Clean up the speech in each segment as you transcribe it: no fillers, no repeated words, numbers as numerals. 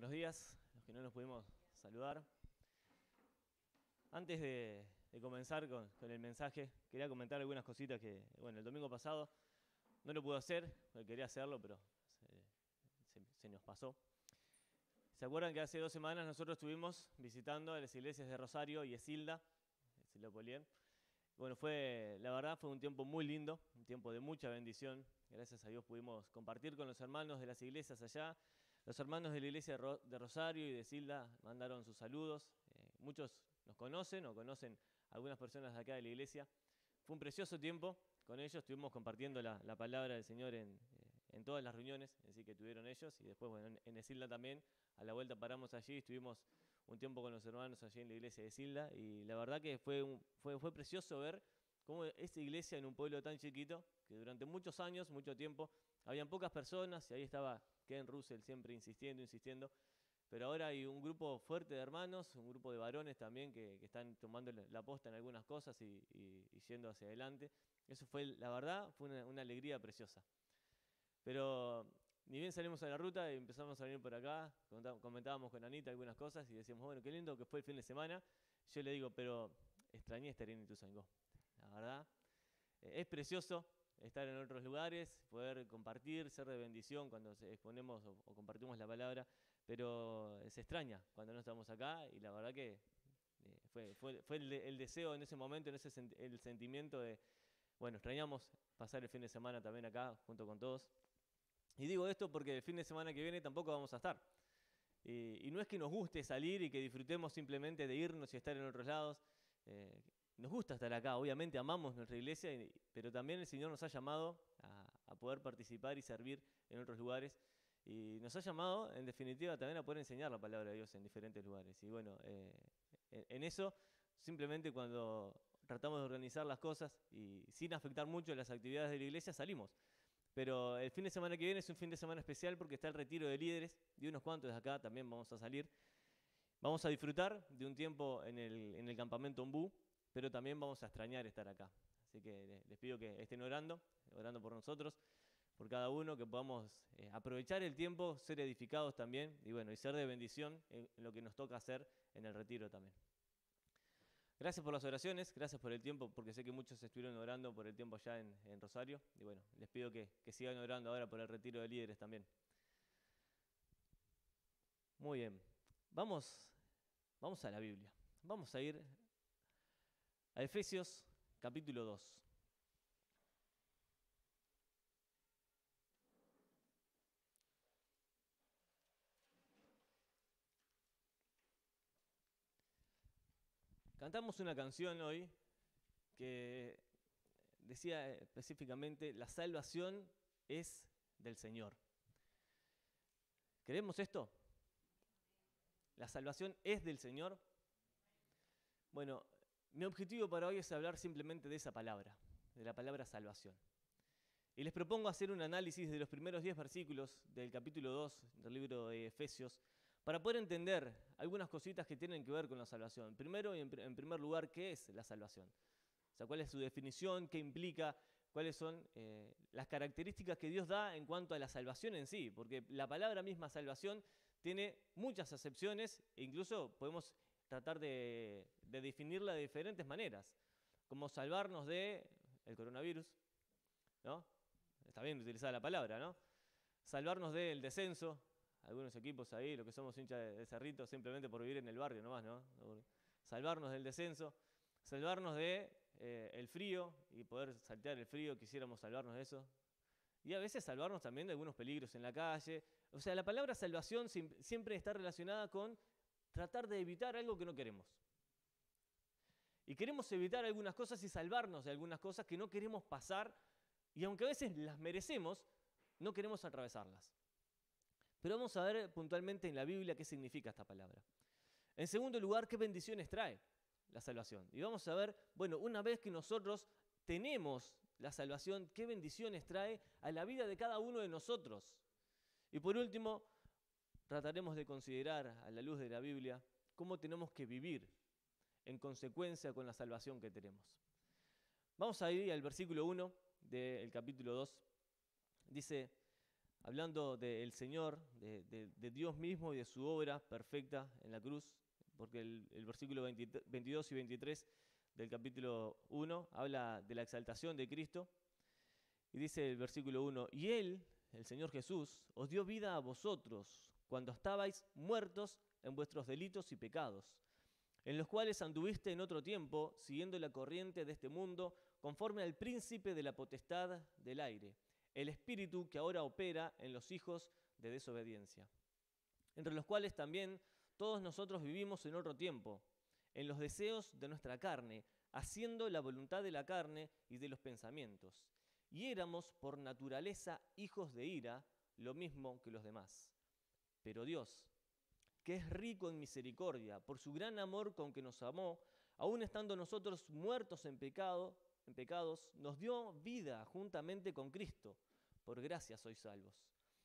Buenos días, los que no nos pudimos saludar. Antes de comenzar con el mensaje, quería comentar algunas cositas que, el domingo pasado no lo pude hacer, porque quería hacerlo, pero se nos pasó. ¿Se acuerdan que hace 2 semanas nosotros estuvimos visitando a las iglesias de Rosario y Esilda, Polién? Bueno, la verdad fue un tiempo muy lindo, un tiempo de mucha bendición. Gracias a Dios pudimos compartir con los hermanos de las iglesias allá. Los hermanos de la iglesia de Rosario y de Esilda mandaron sus saludos. Muchos nos conocen o conocen algunas personas de acá de la iglesia. Fue un precioso tiempo con ellos. Estuvimos compartiendo la palabra del Señor en todas las reuniones así que tuvieron ellos. Y después, en Esilda también, a la vuelta paramos allí. Estuvimos un tiempo con los hermanos allí en la iglesia de Esilda. Y la verdad que fue precioso ver cómo esta iglesia en un pueblo tan chiquito, que durante muchos años, mucho tiempo, habían pocas personas y ahí estaba Ken Russell siempre insistiendo, pero ahora hay un grupo fuerte de hermanos, un grupo de varones también que están tomando la posta en algunas cosas y yendo hacia adelante. Eso la verdad, fue una alegría preciosa. Pero ni bien salimos a la ruta y empezamos a venir por acá, comentábamos con Anita algunas cosas y decíamos, bueno, qué lindo que fue el fin de semana. Yo le digo, pero extrañé estar en Ituzaingó. La verdad, es precioso estar en otros lugares, poder compartir, ser de bendición cuando exponemos o compartimos la palabra, pero se extraña cuando no estamos acá y la verdad que fue el deseo en ese momento, el sentimiento de, extrañamos pasar el fin de semana también acá junto con todos. Y digo esto porque el fin de semana que viene tampoco vamos a estar. Y no es que nos guste salir y que disfrutemos simplemente de irnos y estar en otros lados. Nos gusta estar acá, obviamente amamos nuestra iglesia, pero también el Señor nos ha llamado a poder participar y servir en otros lugares. Y nos ha llamado, en definitiva, también a poder enseñar la palabra de Dios en diferentes lugares. Y en eso, simplemente cuando tratamos de organizar las cosas y sin afectar mucho las actividades de la iglesia, salimos. Pero el fin de semana que viene es un fin de semana especial porque está el retiro de líderes, y unos cuantos de acá también vamos a salir. Vamos a disfrutar de un tiempo en el campamento Ombú, pero también vamos a extrañar estar acá. Así que les pido que estén orando por nosotros, por cada uno, que podamos aprovechar el tiempo, ser edificados también y ser de bendición en lo que nos toca hacer en el retiro también. Gracias por las oraciones, gracias por el tiempo, porque sé que muchos estuvieron orando por el tiempo allá en Rosario. Y les pido que sigan orando ahora por el retiro de líderes también. Muy bien, vamos a la Biblia. Vamos a ir a Efesios capítulo 2. Cantamos una canción hoy que decía específicamente, la salvación es del Señor. ¿Creemos esto? ¿La salvación es del Señor? Bueno, mi objetivo para hoy es hablar simplemente de esa palabra, de la palabra salvación. Y les propongo hacer un análisis de los primeros 10 versículos del capítulo 2 del libro de Efesios para poder entender algunas cositas que tienen que ver con la salvación. Primero y en primer lugar, ¿qué es la salvación? O sea, ¿cuál es su definición? ¿Qué implica? ¿Cuáles son las características que Dios da en cuanto a la salvación en sí? Porque la palabra misma salvación tiene muchas acepciones e incluso podemos tratar de definirla de diferentes maneras, como salvarnos del coronavirus, ¿no? Está bien utilizada la palabra, ¿no? Salvarnos del descenso, algunos equipos ahí, los que somos hinchas de Cerrito, simplemente por vivir en el barrio nomás, ¿no? Salvarnos del descenso, salvarnos del frío y poder saltear el frío, quisiéramos salvarnos de eso. Y a veces salvarnos también de algunos peligros en la calle. O sea, la palabra salvación siempre está relacionada con tratar de evitar algo que no queremos. Y queremos evitar algunas cosas y salvarnos de algunas cosas que no queremos pasar, y aunque a veces las merecemos, no queremos atravesarlas. Pero vamos a ver puntualmente en la Biblia qué significa esta palabra. En segundo lugar, qué bendiciones trae la salvación. Y vamos a ver, una vez que nosotros tenemos la salvación, qué bendiciones trae a la vida de cada uno de nosotros. Y por último, trataremos de considerar a la luz de la Biblia cómo tenemos que vivir en consecuencia con la salvación que tenemos. Vamos a ir al versículo 1 del capítulo 2. Dice, hablando del Señor, de Dios mismo y de su obra perfecta en la cruz, porque el versículo 22 y 23 del capítulo 1 habla de la exaltación de Cristo, y dice el versículo 1, y Él, el Señor Jesús, os dio vida a vosotros cuando estabais muertos en vuestros delitos y pecados, en los cuales anduviste en otro tiempo, siguiendo la corriente de este mundo, conforme al príncipe de la potestad del aire, el espíritu que ahora opera en los hijos de desobediencia, entre los cuales también todos nosotros vivimos en otro tiempo, en los deseos de nuestra carne, haciendo la voluntad de la carne y de los pensamientos. Y éramos por naturaleza hijos de ira, lo mismo que los demás. Pero Dios, que es rico en misericordia, por su gran amor con que nos amó, aun estando nosotros muertos en pecados, nos dio vida juntamente con Cristo. Por gracia sois salvos.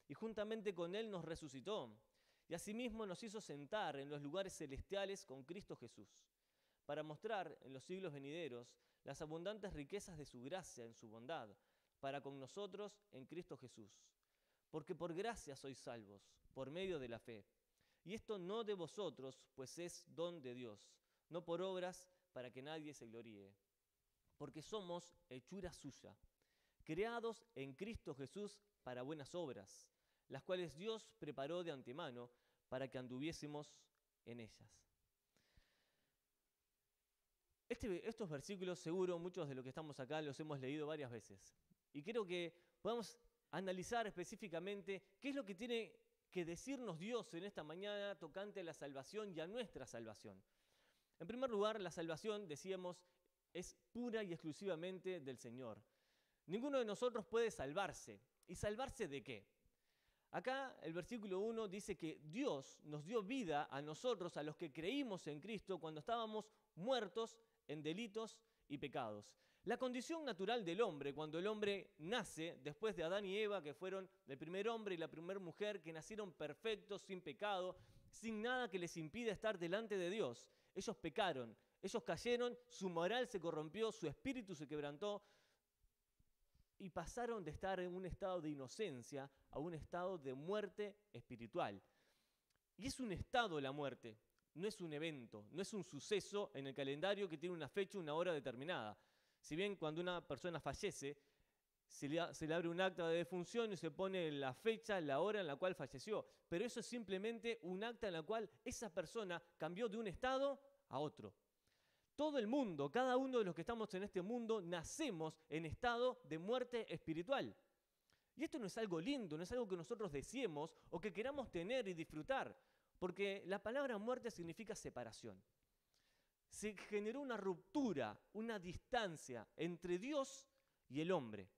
Y juntamente con Él nos resucitó. Y asimismo nos hizo sentar en los lugares celestiales con Cristo Jesús, para mostrar en los siglos venideros las abundantes riquezas de su gracia en su bondad, para con nosotros en Cristo Jesús. Porque por gracia sois salvos, por medio de la fe. Y esto no de vosotros, pues es don de Dios, no por obras para que nadie se gloríe. Porque somos hechura suya, creados en Cristo Jesús para buenas obras, las cuales Dios preparó de antemano para que anduviésemos en ellas. Estos versículos, seguro, muchos de los que estamos acá los hemos leído varias veces. Y creo que podemos analizar específicamente qué es lo que tiene que decirnos Dios en esta mañana tocante a la salvación y a nuestra salvación. En primer lugar, la salvación, decíamos, es pura y exclusivamente del Señor. Ninguno de nosotros puede salvarse. ¿Y salvarse de qué? Acá el versículo 1 dice que Dios nos dio vida a nosotros, a los que creímos en Cristo, cuando estábamos muertos en delitos y pecados. La condición natural del hombre, cuando el hombre nace, después de Adán y Eva, que fueron el primer hombre y la primera mujer, que nacieron perfectos, sin pecado, sin nada que les impida estar delante de Dios. Ellos pecaron, ellos cayeron, su moral se corrompió, su espíritu se quebrantó, y pasaron de estar en un estado de inocencia a un estado de muerte espiritual. Y es un estado la muerte, no es un evento, no es un suceso en el calendario que tiene una fecha, una hora determinada. Si bien cuando una persona fallece, se le abre un acta de defunción y se pone la fecha, la hora en la cual falleció. Pero eso es simplemente un acta en la cual esa persona cambió de un estado a otro. Todo el mundo, cada uno de los que estamos en este mundo, nacemos en estado de muerte espiritual. Y esto no es algo lindo, no es algo que nosotros deseemos o que queramos tener y disfrutar, porque la palabra muerte significa separación. Se generó una ruptura, una distancia entre Dios y el hombre.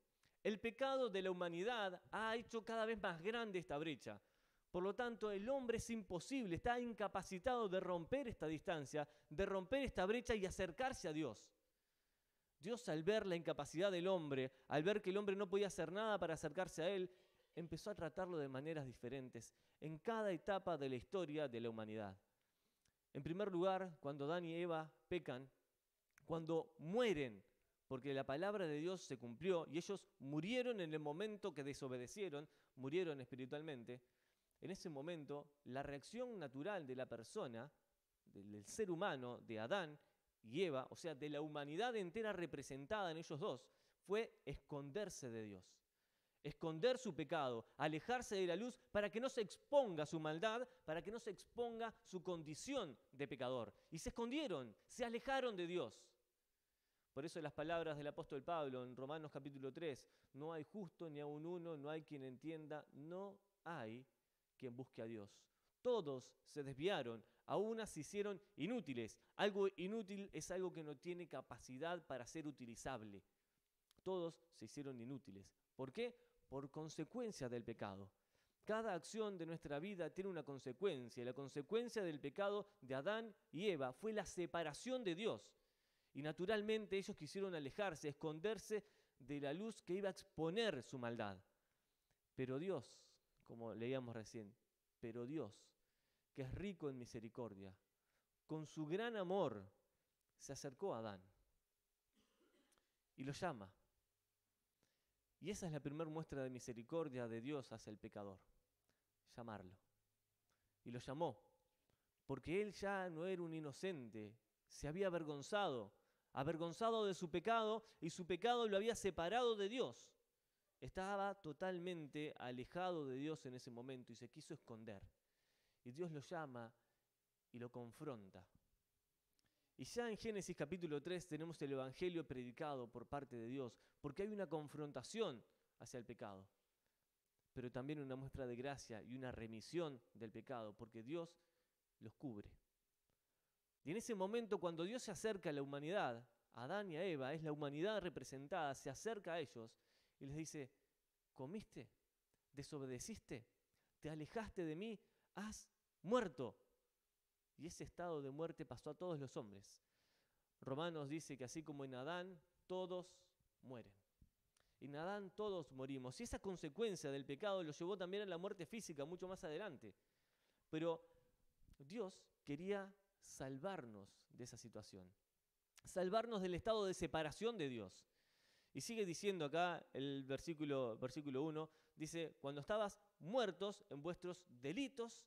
El pecado de la humanidad ha hecho cada vez más grande esta brecha. Por lo tanto, el hombre es imposible, está incapacitado de romper esta distancia, de romper esta brecha y acercarse a Dios. Dios, al ver la incapacidad del hombre, al ver que el hombre no podía hacer nada para acercarse a Él, empezó a tratarlo de maneras diferentes en cada etapa de la historia de la humanidad. En primer lugar, cuando Adán y Eva pecan, cuando mueren, porque la palabra de Dios se cumplió y ellos murieron en el momento que desobedecieron, murieron espiritualmente. En ese momento, la reacción natural de la persona, del ser humano, de Adán y Eva, o sea, de la humanidad entera representada en ellos dos, fue esconderse de Dios. Esconder su pecado, alejarse de la luz para que no se exponga su maldad, para que no se exponga su condición de pecador. Y se escondieron, se alejaron de Dios. Por eso las palabras del apóstol Pablo en Romanos capítulo 3, no hay justo ni aun uno, no hay quien entienda, no hay quien busque a Dios. Todos se desviaron, a unas se hicieron inútiles. Algo inútil es algo que no tiene capacidad para ser utilizable. Todos se hicieron inútiles. ¿Por qué? Por consecuencia del pecado. Cada acción de nuestra vida tiene una consecuencia, y la consecuencia del pecado de Adán y Eva fue la separación de Dios. Y naturalmente ellos quisieron alejarse, esconderse de la luz que iba a exponer su maldad. Pero Dios, como leíamos recién, pero Dios, que es rico en misericordia, con su gran amor, se acercó a Adán y lo llama. Y esa es la primera muestra de misericordia de Dios hacia el pecador, llamarlo. Y lo llamó, porque él ya no era un inocente, se había avergonzado de su pecado, y su pecado lo había separado de Dios. Estaba totalmente alejado de Dios en ese momento y se quiso esconder. Y Dios lo llama y lo confronta. Y ya en Génesis capítulo 3 tenemos el evangelio predicado por parte de Dios, porque hay una confrontación hacia el pecado, pero también una muestra de gracia y una remisión del pecado, porque Dios los cubre. Y en ese momento, cuando Dios se acerca a la humanidad, a Adán y a Eva, es la humanidad representada, se acerca a ellos y les dice: ¿comiste? ¿Desobedeciste? ¿Te alejaste de mí? ¿Has muerto? Y ese estado de muerte pasó a todos los hombres. Romanos dice que así como en Adán, todos mueren. En Adán todos morimos. Y esa consecuencia del pecado lo llevó también a la muerte física mucho más adelante. Pero Dios quería salvarnos de esa situación. Salvarnos del estado de separación de Dios. Y sigue diciendo acá el versículo 1, dice: cuando estabas muertos en vuestros delitos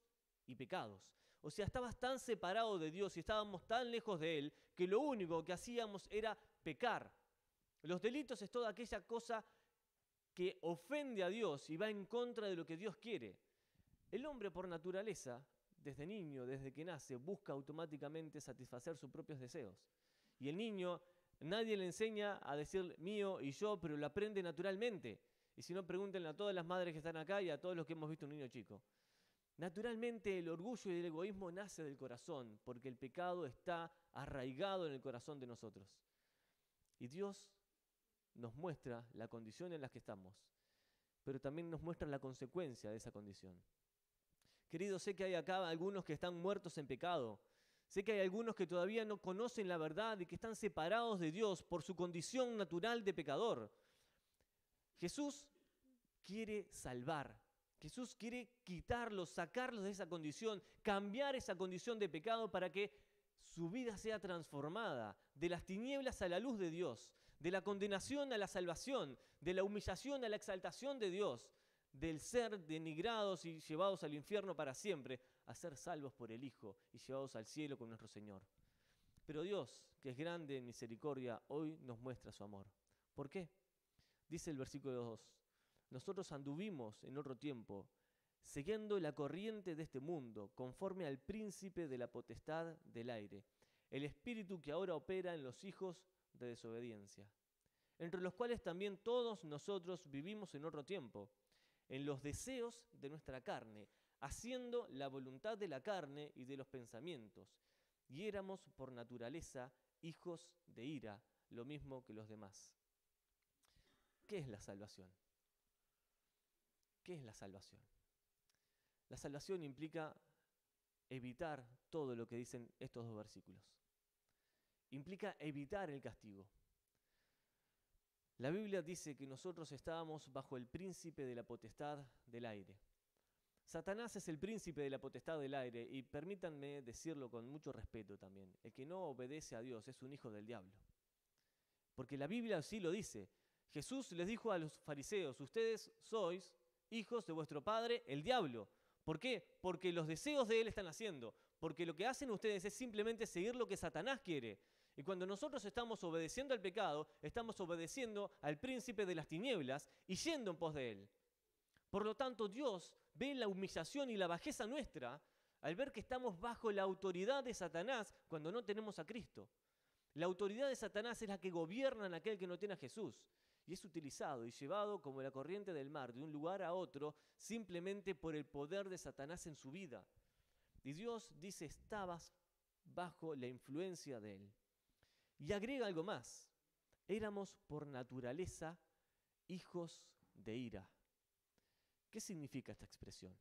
y pecados. O sea, estabas tan separado de Dios y estábamos tan lejos de Él que lo único que hacíamos era pecar. Los delitos es toda aquella cosa que ofende a Dios y va en contra de lo que Dios quiere. El hombre por naturaleza, desde niño, desde que nace, busca automáticamente satisfacer sus propios deseos. Y el niño, nadie le enseña a decir mío y yo, pero lo aprende naturalmente. Y si no, pregúntenle a todas las madres que están acá y a todos los que hemos visto un niño chico. Naturalmente el orgullo y el egoísmo nace del corazón, porque el pecado está arraigado en el corazón de nosotros. Y Dios nos muestra la condición en la que estamos, pero también nos muestra la consecuencia de esa condición. Queridos, sé que hay acá algunos que están muertos en pecado. Sé que hay algunos que todavía no conocen la verdad y que están separados de Dios por su condición natural de pecador. Jesús quiere salvar. Jesús quiere quitarlos, sacarlos de esa condición, cambiar esa condición de pecado para que su vida sea transformada, de las tinieblas a la luz de Dios, de la condenación a la salvación, de la humillación a la exaltación de Dios, del ser denigrados y llevados al infierno para siempre, a ser salvos por el Hijo y llevados al cielo con nuestro Señor. Pero Dios, que es grande en misericordia, hoy nos muestra su amor. ¿Por qué? Dice el versículo 2. Nosotros anduvimos en otro tiempo, siguiendo la corriente de este mundo, conforme al príncipe de la potestad del aire, el espíritu que ahora opera en los hijos de desobediencia, entre los cuales también todos nosotros vivimos en otro tiempo, en los deseos de nuestra carne, haciendo la voluntad de la carne y de los pensamientos, y éramos por naturaleza hijos de ira, lo mismo que los demás. ¿Qué es la salvación? ¿Qué es la salvación? La salvación implica evitar todo lo que dicen estos dos versículos. Implica evitar el castigo. La Biblia dice que nosotros estábamos bajo el príncipe de la potestad del aire. Satanás es el príncipe de la potestad del aire y permítanme decirlo con mucho respeto también. El que no obedece a Dios es un hijo del diablo. Porque la Biblia así lo dice. Jesús les dijo a los fariseos: ustedes sois hijos de vuestro padre, el diablo. ¿Por qué? Porque los deseos de él están haciendo. Porque lo que hacen ustedes es simplemente seguir lo que Satanás quiere. Y cuando nosotros estamos obedeciendo al pecado, estamos obedeciendo al príncipe de las tinieblas y yendo en pos de él. Por lo tanto, Dios ve la humillación y la bajeza nuestra al ver que estamos bajo la autoridad de Satanás cuando no tenemos a Cristo. La autoridad de Satanás es la que gobierna en aquel que no tiene a Jesús. Y es utilizado y llevado como la corriente del mar de un lugar a otro simplemente por el poder de Satanás en su vida. Y Dios dice: estabas bajo la influencia de él. Y agrega algo más: éramos por naturaleza hijos de ira. ¿Qué significa esta expresión?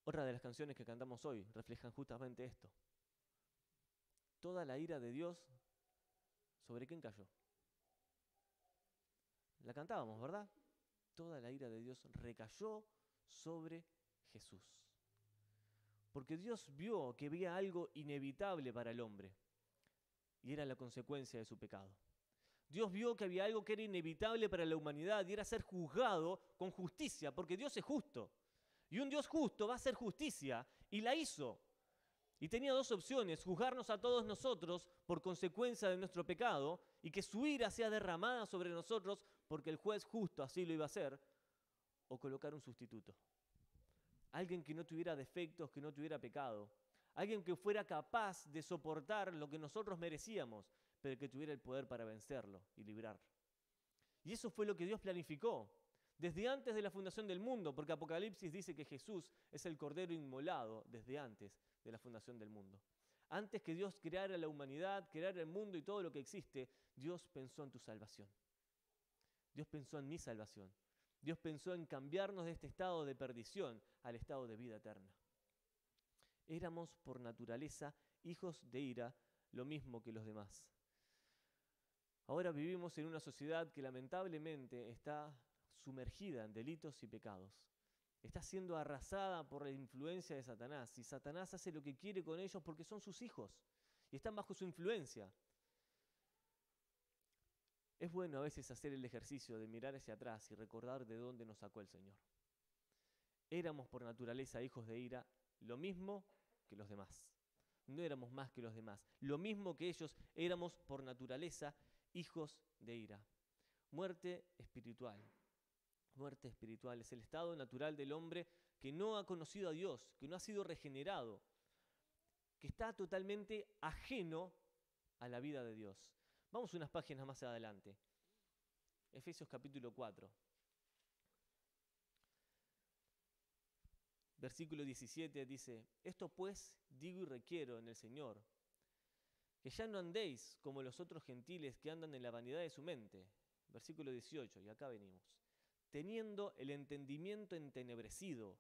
Otra de las canciones que cantamos hoy reflejan justamente esto. Toda la ira de Dios, ¿sobre quién cayó? La cantábamos, ¿verdad? Toda la ira de Dios recayó sobre Jesús. Porque Dios vio que había algo inevitable para el hombre, y era la consecuencia de su pecado. Dios vio que había algo que era inevitable para la humanidad y era ser juzgado con justicia, porque Dios es justo. Y un Dios justo va a hacer justicia, y la hizo. Y tenía dos opciones: juzgarnos a todos nosotros por consecuencia de nuestro pecado y que su ira sea derramada sobre nosotros porque el juez justo así lo iba a hacer, o colocar un sustituto. Alguien que no tuviera defectos, que no tuviera pecado. Alguien que fuera capaz de soportar lo que nosotros merecíamos, pero que tuviera el poder para vencerlo y librarlo. Y eso fue lo que Dios planificó desde antes de la fundación del mundo, porque Apocalipsis dice que Jesús es el Cordero inmolado desde antes de la fundación del mundo. Antes que Dios creara la humanidad, creara el mundo y todo lo que existe, Dios pensó en tu salvación. Dios pensó en mi salvación. Dios pensó en cambiarnos de este estado de perdición al estado de vida eterna. Éramos por naturaleza hijos de ira, lo mismo que los demás. Ahora vivimos en una sociedad que lamentablemente está sumergida en delitos y pecados. Está siendo arrasada por la influencia de Satanás. Y Satanás hace lo que quiere con ellos porque son sus hijos y están bajo su influencia. Es bueno a veces hacer el ejercicio de mirar hacia atrás y recordar de dónde nos sacó el Señor. Éramos por naturaleza hijos de ira, lo mismo que los demás. No éramos más que los demás. Lo mismo que ellos, éramos por naturaleza hijos de ira. Muerte espiritual. Muerte espiritual es el estado natural del hombre que no ha conocido a Dios, que no ha sido regenerado, que está totalmente ajeno a la vida de Dios. Vamos unas páginas más adelante. Efesios capítulo 4. Versículo 17 dice: esto pues digo y requiero en el Señor, que ya no andéis como los otros gentiles que andan en la vanidad de su mente. Versículo 18, y acá venimos. Teniendo el entendimiento entenebrecido,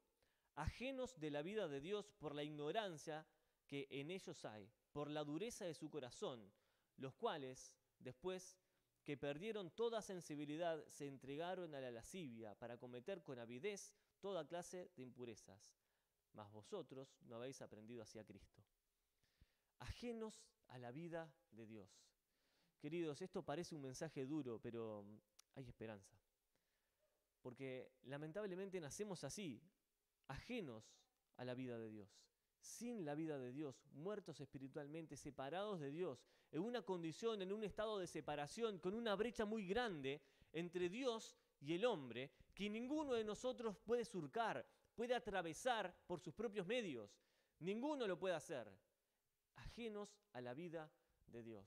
ajenos de la vida de Dios por la ignorancia que en ellos hay, por la dureza de su corazón, los cuales, después que perdieron toda sensibilidad, se entregaron a la lascivia para cometer con avidez toda clase de impurezas. Mas vosotros no habéis aprendido así a Cristo. Ajenos a la vida de Dios. Queridos, esto parece un mensaje duro, pero hay esperanza. Porque lamentablemente nacemos así, ajenos a la vida de Dios, sin la vida de Dios, muertos espiritualmente, separados de Dios, en una condición, en un estado de separación, con una brecha muy grande entre Dios y el hombre, que ninguno de nosotros puede surcar, puede atravesar por sus propios medios. Ninguno lo puede hacer. Ajenos a la vida de Dios.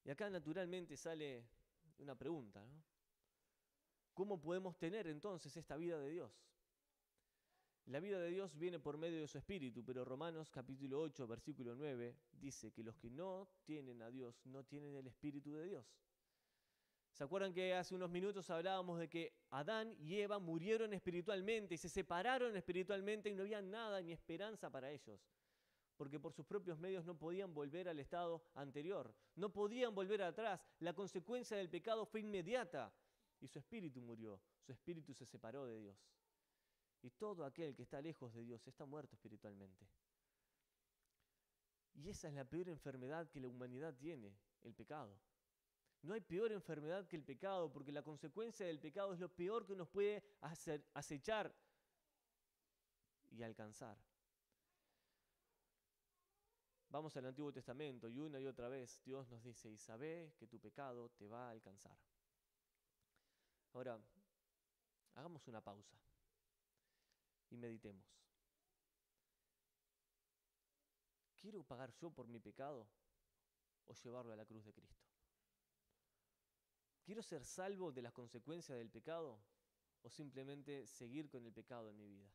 Y acá naturalmente sale una pregunta, ¿no? ¿Cómo podemos tener entonces esta vida de Dios? La vida de Dios viene por medio de su Espíritu, pero Romanos capítulo 8, versículo 9, dice que los que no tienen a Dios no tienen el Espíritu de Dios. ¿Se acuerdan que hace unos minutos hablábamos de que Adán y Eva murieron espiritualmente y se separaron espiritualmente y no había nada ni esperanza para ellos? Porque por sus propios medios no podían volver al estado anterior, no podían volver atrás. La consecuencia del pecado fue inmediata y su espíritu murió, su espíritu se separó de Dios. Y todo aquel que está lejos de Dios está muerto espiritualmente. Y esa es la peor enfermedad que la humanidad tiene, el pecado. No hay peor enfermedad que el pecado, porque la consecuencia del pecado es lo peor que nos puede acechar y alcanzar. Vamos al Antiguo Testamento y una y otra vez Dios nos dice: y sabé que tu pecado te va a alcanzar. Ahora, hagamos una pausa y meditemos. ¿Quiero pagar yo por mi pecado o llevarlo a la cruz de Cristo? ¿Quiero ser salvo de las consecuencias del pecado o simplemente seguir con el pecado en mi vida?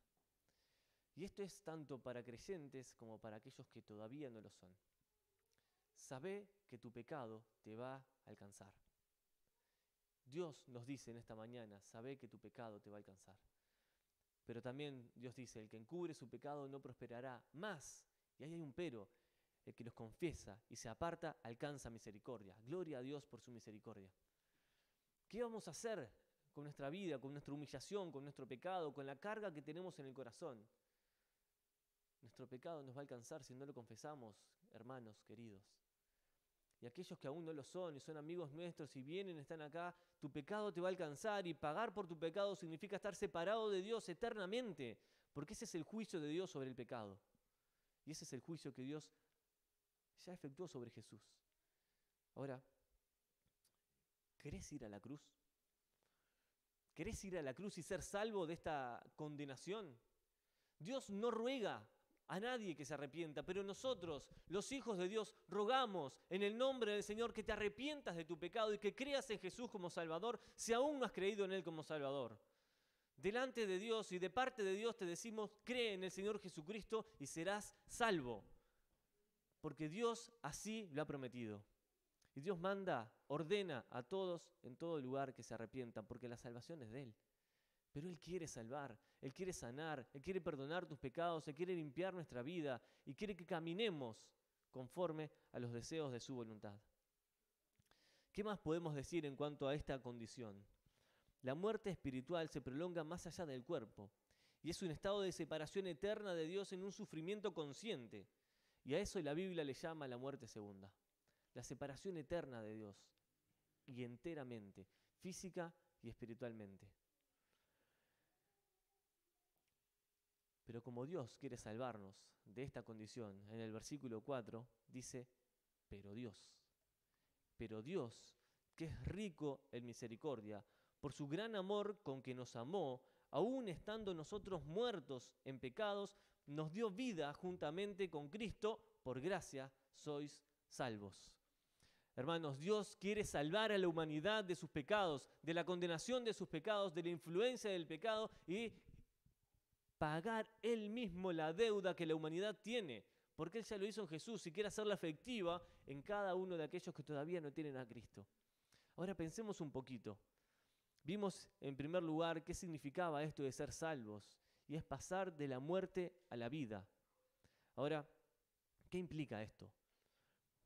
Y esto es tanto para creyentes como para aquellos que todavía no lo son. Sabé que tu pecado te va a alcanzar. Dios nos dice en esta mañana: sabé que tu pecado te va a alcanzar. Pero también Dios dice: el que encubre su pecado no prosperará más. Y ahí hay un pero: el que los confiesa y se aparta alcanza misericordia. Gloria a Dios por su misericordia. ¿Qué vamos a hacer con nuestra vida, con nuestra humillación, con nuestro pecado, con la carga que tenemos en el corazón? Nuestro pecado nos va a alcanzar si no lo confesamos, hermanos queridos. y aquellos que aún no lo son y son amigos nuestros y vienen, están acá, tu pecado te va a alcanzar y pagar por tu pecado significa estar separado de Dios eternamente, porque ese es el juicio de Dios sobre el pecado. Y ese es el juicio que Dios ya efectuó sobre Jesús. Ahora, ¿querés ir a la cruz? ¿Querés ir a la cruz y ser salvo de esta condenación? Dios no ruega a nadie que se arrepienta, pero nosotros, los hijos de Dios, rogamos en el nombre del Señor que te arrepientas de tu pecado y que creas en Jesús como Salvador, si aún no has creído en Él como Salvador. Delante de Dios y de parte de Dios te decimos, cree en el Señor Jesucristo y serás salvo, porque Dios así lo ha prometido. Y Dios manda, ordena a todos en todo lugar que se arrepientan, porque la salvación es de Él. Pero Él quiere salvar, Él quiere sanar, Él quiere perdonar tus pecados, Él quiere limpiar nuestra vida y quiere que caminemos conforme a los deseos de su voluntad. ¿Qué más podemos decir en cuanto a esta condición? La muerte espiritual se prolonga más allá del cuerpo y es un estado de separación eterna de Dios en un sufrimiento consciente. Y a eso la Biblia le llama la muerte segunda. La separación eterna de Dios y enteramente, física y espiritualmente. Pero como Dios quiere salvarnos de esta condición, en el versículo 4 dice, pero Dios, que es rico en misericordia, por su gran amor con que nos amó, aun estando nosotros muertos en pecados, nos dio vida juntamente con Cristo, por gracia sois salvos. Hermanos, Dios quiere salvar a la humanidad de sus pecados, de la condenación de sus pecados, de la influencia del pecado y pagar Él mismo la deuda que la humanidad tiene, porque Él ya lo hizo en Jesús y quiere hacerla efectiva en cada uno de aquellos que todavía no tienen a Cristo. Ahora pensemos un poquito. Vimos en primer lugar qué significaba esto de ser salvos, y es pasar de la muerte a la vida. Ahora, ¿qué implica esto?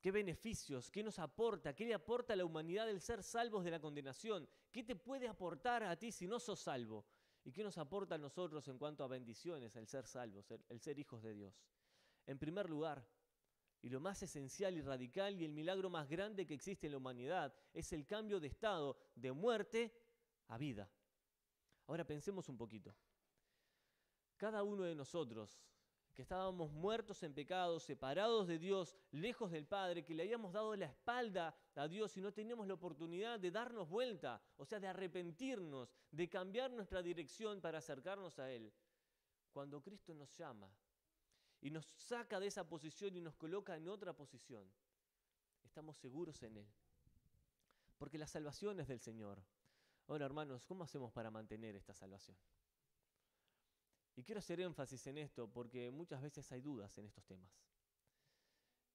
¿Qué beneficios? ¿Qué nos aporta? ¿Qué le aporta a la humanidad el ser salvos de la condenación? ¿Qué te puede aportar a ti si no sos salvo? ¿Y qué nos aporta a nosotros en cuanto a bendiciones el ser salvos, el ser hijos de Dios? En primer lugar, y lo más esencial y radical y el milagro más grande que existe en la humanidad, es el cambio de estado de muerte a vida. Ahora pensemos un poquito. Cada uno de nosotros, que estábamos muertos en pecados, separados de Dios, lejos del Padre, que le habíamos dado la espalda a Dios y no teníamos la oportunidad de darnos vuelta, o sea, de arrepentirnos, de cambiar nuestra dirección para acercarnos a Él. Cuando Cristo nos llama y nos saca de esa posición y nos coloca en otra posición, estamos seguros en Él, porque la salvación es del Señor. Ahora, hermanos, ¿cómo hacemos para mantener esta salvación? Y quiero hacer énfasis en esto porque muchas veces hay dudas en estos temas.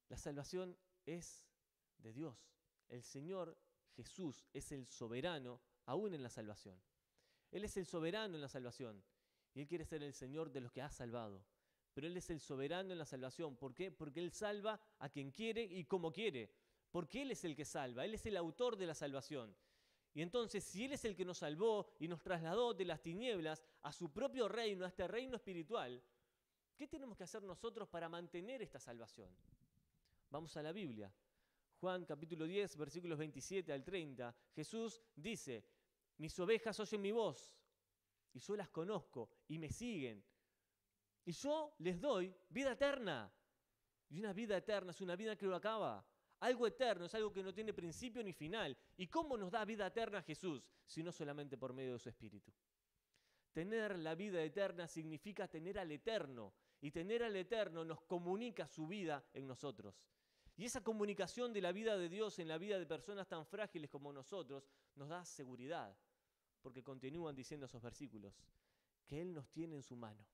La salvación es de Dios. El Señor Jesús es el soberano aún en la salvación. Él es el soberano en la salvación y Él quiere ser el Señor de los que ha salvado. Pero Él es el soberano en la salvación. ¿Por qué? Porque Él salva a quien quiere y como quiere. Porque Él es el que salva. Él es el autor de la salvación. Y entonces, si Él es el que nos salvó y nos trasladó de las tinieblas a su propio reino, a este reino espiritual, ¿qué tenemos que hacer nosotros para mantener esta salvación? Vamos a la Biblia. Juan capítulo 10, versículos 27 al 30. Jesús dice, mis ovejas oyen mi voz y yo las conozco y me siguen. Y yo les doy vida eterna. Y una vida eterna es una vida que no acaba. Algo eterno es algo que no tiene principio ni final. ¿Y cómo nos da vida eterna Jesús? Si no solamente por medio de su Espíritu. Tener la vida eterna significa tener al Eterno. Y tener al Eterno nos comunica su vida en nosotros. Y esa comunicación de la vida de Dios en la vida de personas tan frágiles como nosotros nos da seguridad. Porque continúan diciendo esos versículos, que Él nos tiene en su mano.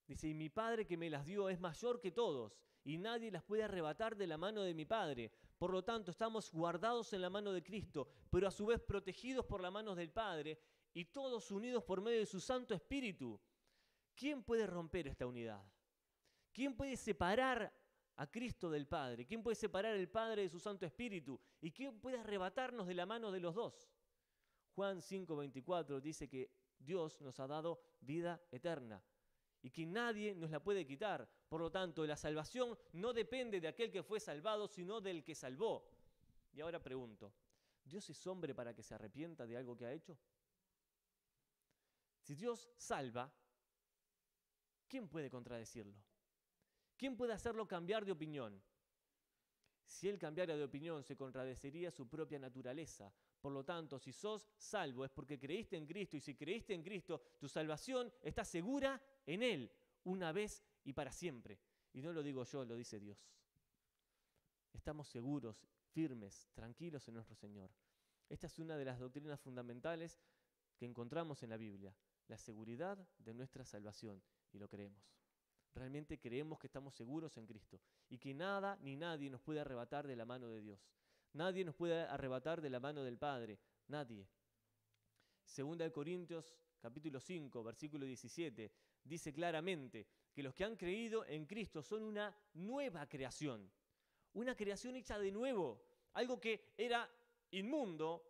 Dice, y mi Padre que me las dio es mayor que todos, y nadie las puede arrebatar de la mano de mi Padre. Por lo tanto, estamos guardados en la mano de Cristo, pero a su vez protegidos por la mano del Padre, y todos unidos por medio de su Santo Espíritu. ¿Quién puede romper esta unidad? ¿Quién puede separar a Cristo del Padre? ¿Quién puede separar al Padre de su Santo Espíritu? ¿Y quién puede arrebatarnos de la mano de los dos? Juan 5:24 dice que Dios nos ha dado vida eterna y que nadie nos la puede quitar, Por lo tanto, la salvación no depende de aquel que fue salvado, sino del que salvó. Y ahora pregunto, ¿Dios es hombre para que se arrepienta de algo que ha hecho? Si Dios salva, ¿quién puede contradecirlo? ¿Quién puede hacerlo cambiar de opinión? Si él cambiara de opinión, se contradeciría su propia naturaleza. Por lo tanto, si sos salvo es porque creíste en Cristo, y si creíste en Cristo, tu salvación está segura en Él, una vez y para siempre. Y no lo digo yo, lo dice Dios. Estamos seguros, firmes, tranquilos en nuestro Señor. Esta es una de las doctrinas fundamentales que encontramos en la Biblia, la seguridad de nuestra salvación, y lo creemos. Realmente creemos que estamos seguros en Cristo y que nada ni nadie nos puede arrebatar de la mano de Dios. Nadie nos puede arrebatar de la mano del Padre, nadie. Segunda de Corintios, capítulo 5, versículo 17, dice claramente que los que han creído en Cristo son una nueva creación hecha de nuevo. Algo que era inmundo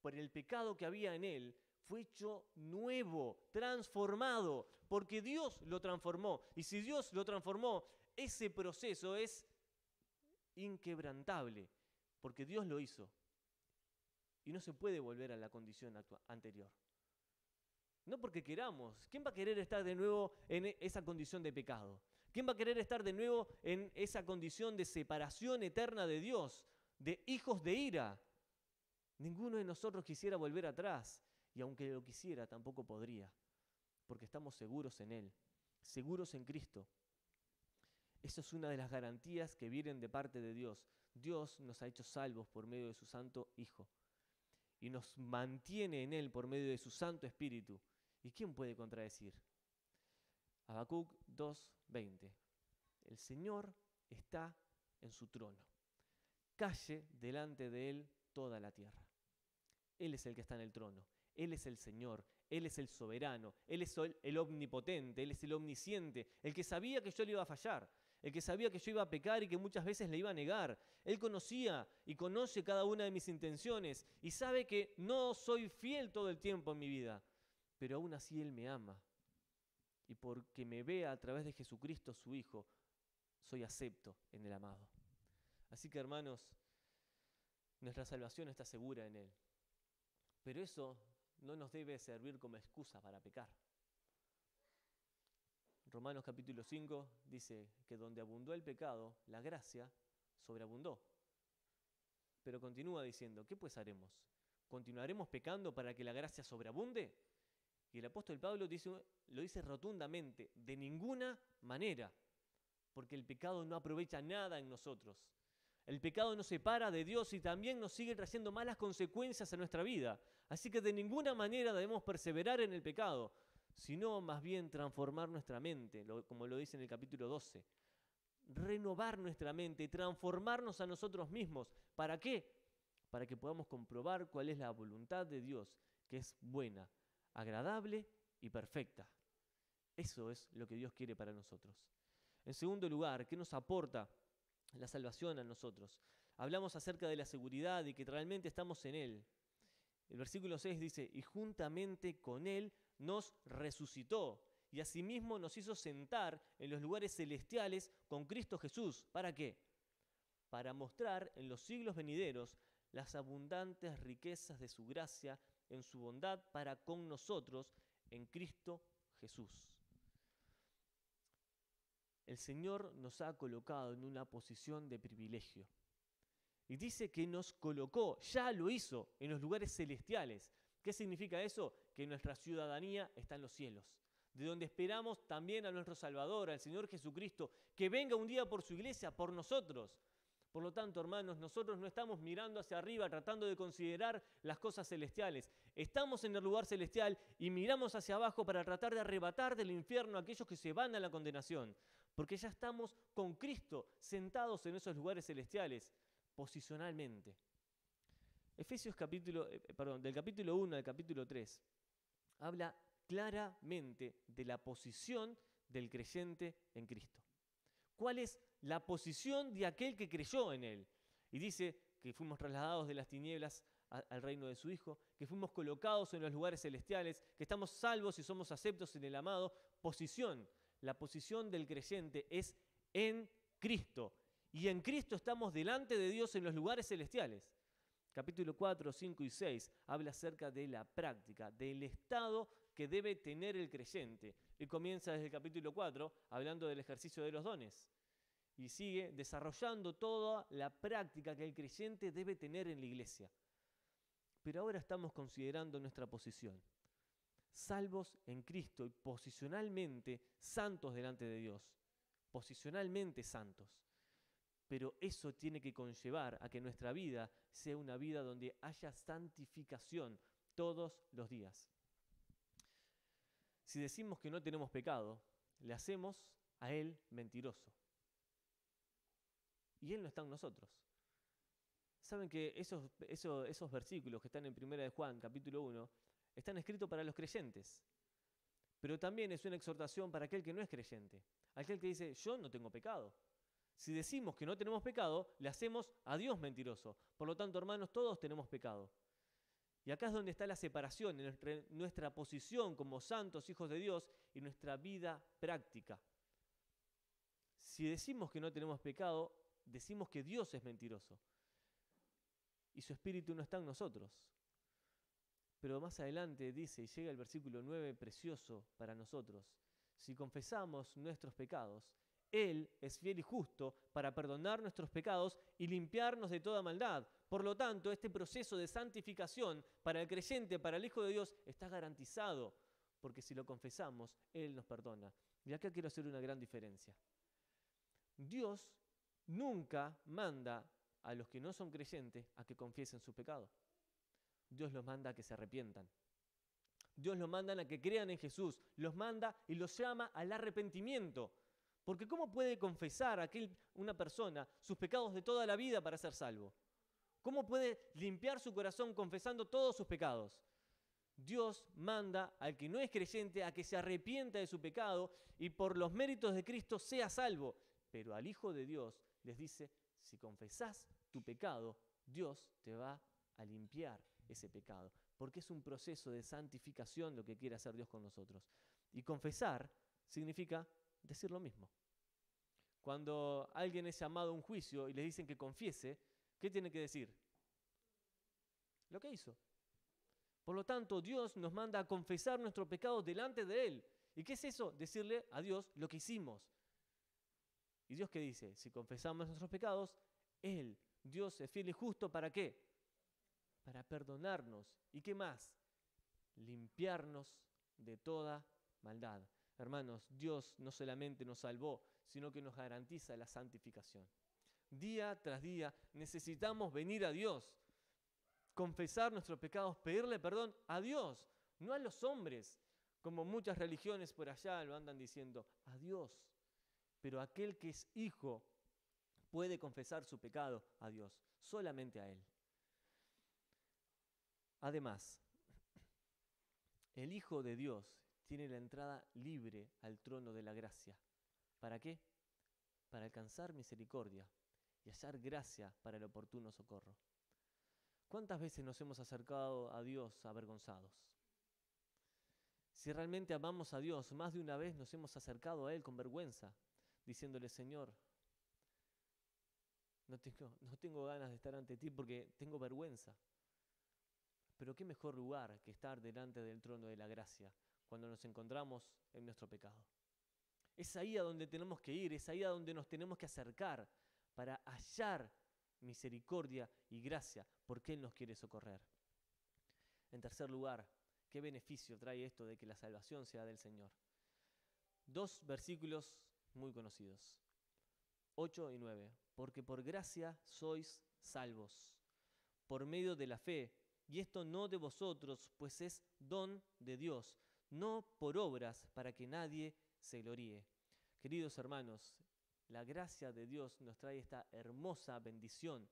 por el pecado que había en él, fue hecho nuevo, transformado, porque Dios lo transformó. Y si Dios lo transformó, ese proceso es inquebrantable, porque Dios lo hizo. Y no se puede volver a la condición anterior. No porque queramos. ¿Quién va a querer estar de nuevo en esa condición de pecado? ¿Quién va a querer estar de nuevo en esa condición de separación eterna de Dios, de hijos de ira? Ninguno de nosotros quisiera volver atrás. Y aunque lo quisiera, tampoco podría, porque estamos seguros en Él, seguros en Cristo. Eso es una de las garantías que vienen de parte de Dios. Dios nos ha hecho salvos por medio de su Santo Hijo y nos mantiene en Él por medio de su Santo Espíritu. ¿Y quién puede contradecir? Habacuc 2:20. El Señor está en su trono. Calle delante de Él toda la tierra. Él es el que está en el trono. Él es el Señor, Él es el soberano, Él es el omnipotente, Él es el omnisciente, el que sabía que yo le iba a fallar, el que sabía que yo iba a pecar y que muchas veces le iba a negar. Él conocía y conoce cada una de mis intenciones y sabe que no soy fiel todo el tiempo en mi vida, pero aún así Él me ama. Y porque me vea a través de Jesucristo, su Hijo, soy acepto en el amado. Así que, hermanos, nuestra salvación está segura en Él. Pero eso no nos debe servir como excusa para pecar. Romanos capítulo 5 dice que donde abundó el pecado, la gracia sobreabundó. Pero continúa diciendo, ¿qué pues haremos? ¿Continuaremos pecando para que la gracia sobreabunde? Y el apóstol Pablo lo dice rotundamente, de ninguna manera, porque el pecado no aprovecha nada en nosotros. El pecado nos separa de Dios y también nos sigue trayendo malas consecuencias a nuestra vida. Así que de ninguna manera debemos perseverar en el pecado, sino más bien transformar nuestra mente, como lo dice en el capítulo 12. Renovar nuestra mente, transformarnos a nosotros mismos. ¿Para qué? Para que podamos comprobar cuál es la voluntad de Dios, que es buena, agradable y perfecta. Eso es lo que Dios quiere para nosotros. En segundo lugar, ¿qué nos aporta la salvación a nosotros? Hablamos acerca de la seguridad y que realmente estamos en Él. El versículo 6 dice, y juntamente con Él nos resucitó y asimismo nos hizo sentar en los lugares celestiales con Cristo Jesús. ¿Para qué? Para mostrar en los siglos venideros las abundantes riquezas de su gracia en su bondad para con nosotros en Cristo Jesús. El Señor nos ha colocado en una posición de privilegio. Y dice que nos colocó, ya lo hizo, en los lugares celestiales. ¿Qué significa eso? Que nuestra ciudadanía está en los cielos, de donde esperamos también a nuestro Salvador, al Señor Jesucristo, que venga un día por su iglesia, por nosotros. Por lo tanto, hermanos, nosotros no estamos mirando hacia arriba tratando de considerar las cosas celestiales. Estamos en el lugar celestial y miramos hacia abajo para tratar de arrebatar del infierno a aquellos que se van a la condenación. Porque ya estamos con Cristo sentados en esos lugares celestiales, posicionalmente. Efesios del capítulo 1 al capítulo 3 habla claramente de la posición del creyente en Cristo. ¿Cuál es la posición de aquel que creyó en Él? Y dice que fuimos trasladados de las tinieblas al reino de su Hijo, que fuimos colocados en los lugares celestiales, que estamos salvos y somos aceptos en el amado. Posición. La posición del creyente es en Cristo. Y en Cristo estamos delante de Dios en los lugares celestiales. Capítulo 4, 5 y 6 habla acerca de la práctica, del estado que debe tener el creyente. Y comienza desde el capítulo 4 hablando del ejercicio de los dones. Y sigue desarrollando toda la práctica que el creyente debe tener en la iglesia. Pero ahora estamos considerando nuestra posición. Salvos en Cristo y posicionalmente santos delante de Dios. Posicionalmente santos. Pero eso tiene que conllevar a que nuestra vida sea una vida donde haya santificación todos los días. Si decimos que no tenemos pecado, le hacemos a Él mentiroso. Y Él no está en nosotros. Saben que esos versículos que están en 1 de Juan, capítulo 1, están escritos para los creyentes. Pero también es una exhortación para aquel que no es creyente. Aquel que dice, yo no tengo pecado. Si decimos que no tenemos pecado, le hacemos a Dios mentiroso. Por lo tanto, hermanos, todos tenemos pecado. Y acá es donde está la separación entre nuestra posición como santos hijos de Dios y nuestra vida práctica. Si decimos que no tenemos pecado, decimos que Dios es mentiroso. Y su espíritu no está en nosotros. Pero más adelante dice, y llega el versículo 9, precioso para nosotros, si confesamos nuestros pecados, Él es fiel y justo para perdonar nuestros pecados y limpiarnos de toda maldad. Por lo tanto, este proceso de santificación para el creyente, para el Hijo de Dios, está garantizado, porque si lo confesamos, Él nos perdona. Y acá quiero hacer una gran diferencia. Dios nunca manda a los que no son creyentes a que confiesen su pecado. Dios los manda a que se arrepientan. Dios los manda a que crean en Jesús. Los manda y los llama al arrepentimiento. Porque ¿cómo puede confesar una persona sus pecados de toda la vida para ser salvo? ¿Cómo puede limpiar su corazón confesando todos sus pecados? Dios manda al que no es creyente a que se arrepienta de su pecado y por los méritos de Cristo sea salvo. Pero al Hijo de Dios les dice, si confesás tu pecado, Dios te va a limpiar ese pecado. Porque es un proceso de santificación lo que quiere hacer Dios con nosotros. Y confesar significa decir lo mismo. Cuando alguien es llamado a un juicio y le dicen que confiese, ¿qué tiene que decir? Lo que hizo. Por lo tanto, Dios nos manda a confesar nuestros pecados delante de Él. ¿Y qué es eso? Decirle a Dios lo que hicimos. ¿Y Dios qué dice? Si confesamos nuestros pecados, Él, Dios, es fiel y justo, ¿para qué? Para perdonarnos. ¿Y qué más? Limpiarnos de toda maldad. Hermanos, Dios no solamente nos salvó, sino que nos garantiza la santificación. Día tras día necesitamos venir a Dios, confesar nuestros pecados, pedirle perdón a Dios, no a los hombres, como muchas religiones por allá lo andan diciendo, a Dios. Pero aquel que es hijo puede confesar su pecado a Dios, solamente a Él. Además, el Hijo de Dios tiene la entrada libre al trono de la gracia. ¿Para qué? Para alcanzar misericordia y hallar gracia para el oportuno socorro. ¿Cuántas veces nos hemos acercado a Dios avergonzados? Si realmente amamos a Dios, más de una vez nos hemos acercado a Él con vergüenza, diciéndole, Señor, no tengo ganas de estar ante ti porque tengo vergüenza. Pero qué mejor lugar que estar delante del trono de la gracia cuando nos encontramos en nuestro pecado. Es ahí a donde tenemos que ir, es ahí a donde nos tenemos que acercar para hallar misericordia y gracia, porque Él nos quiere socorrer. En tercer lugar, ¿qué beneficio trae esto de que la salvación sea del Señor? 2 versículos muy conocidos, 8 y 9. Porque por gracia sois salvos, por medio de la fe, y esto no de vosotros, pues es don de Dios, no por obras para que nadie se gloríe. Queridos hermanos, la gracia de Dios nos trae esta hermosa bendición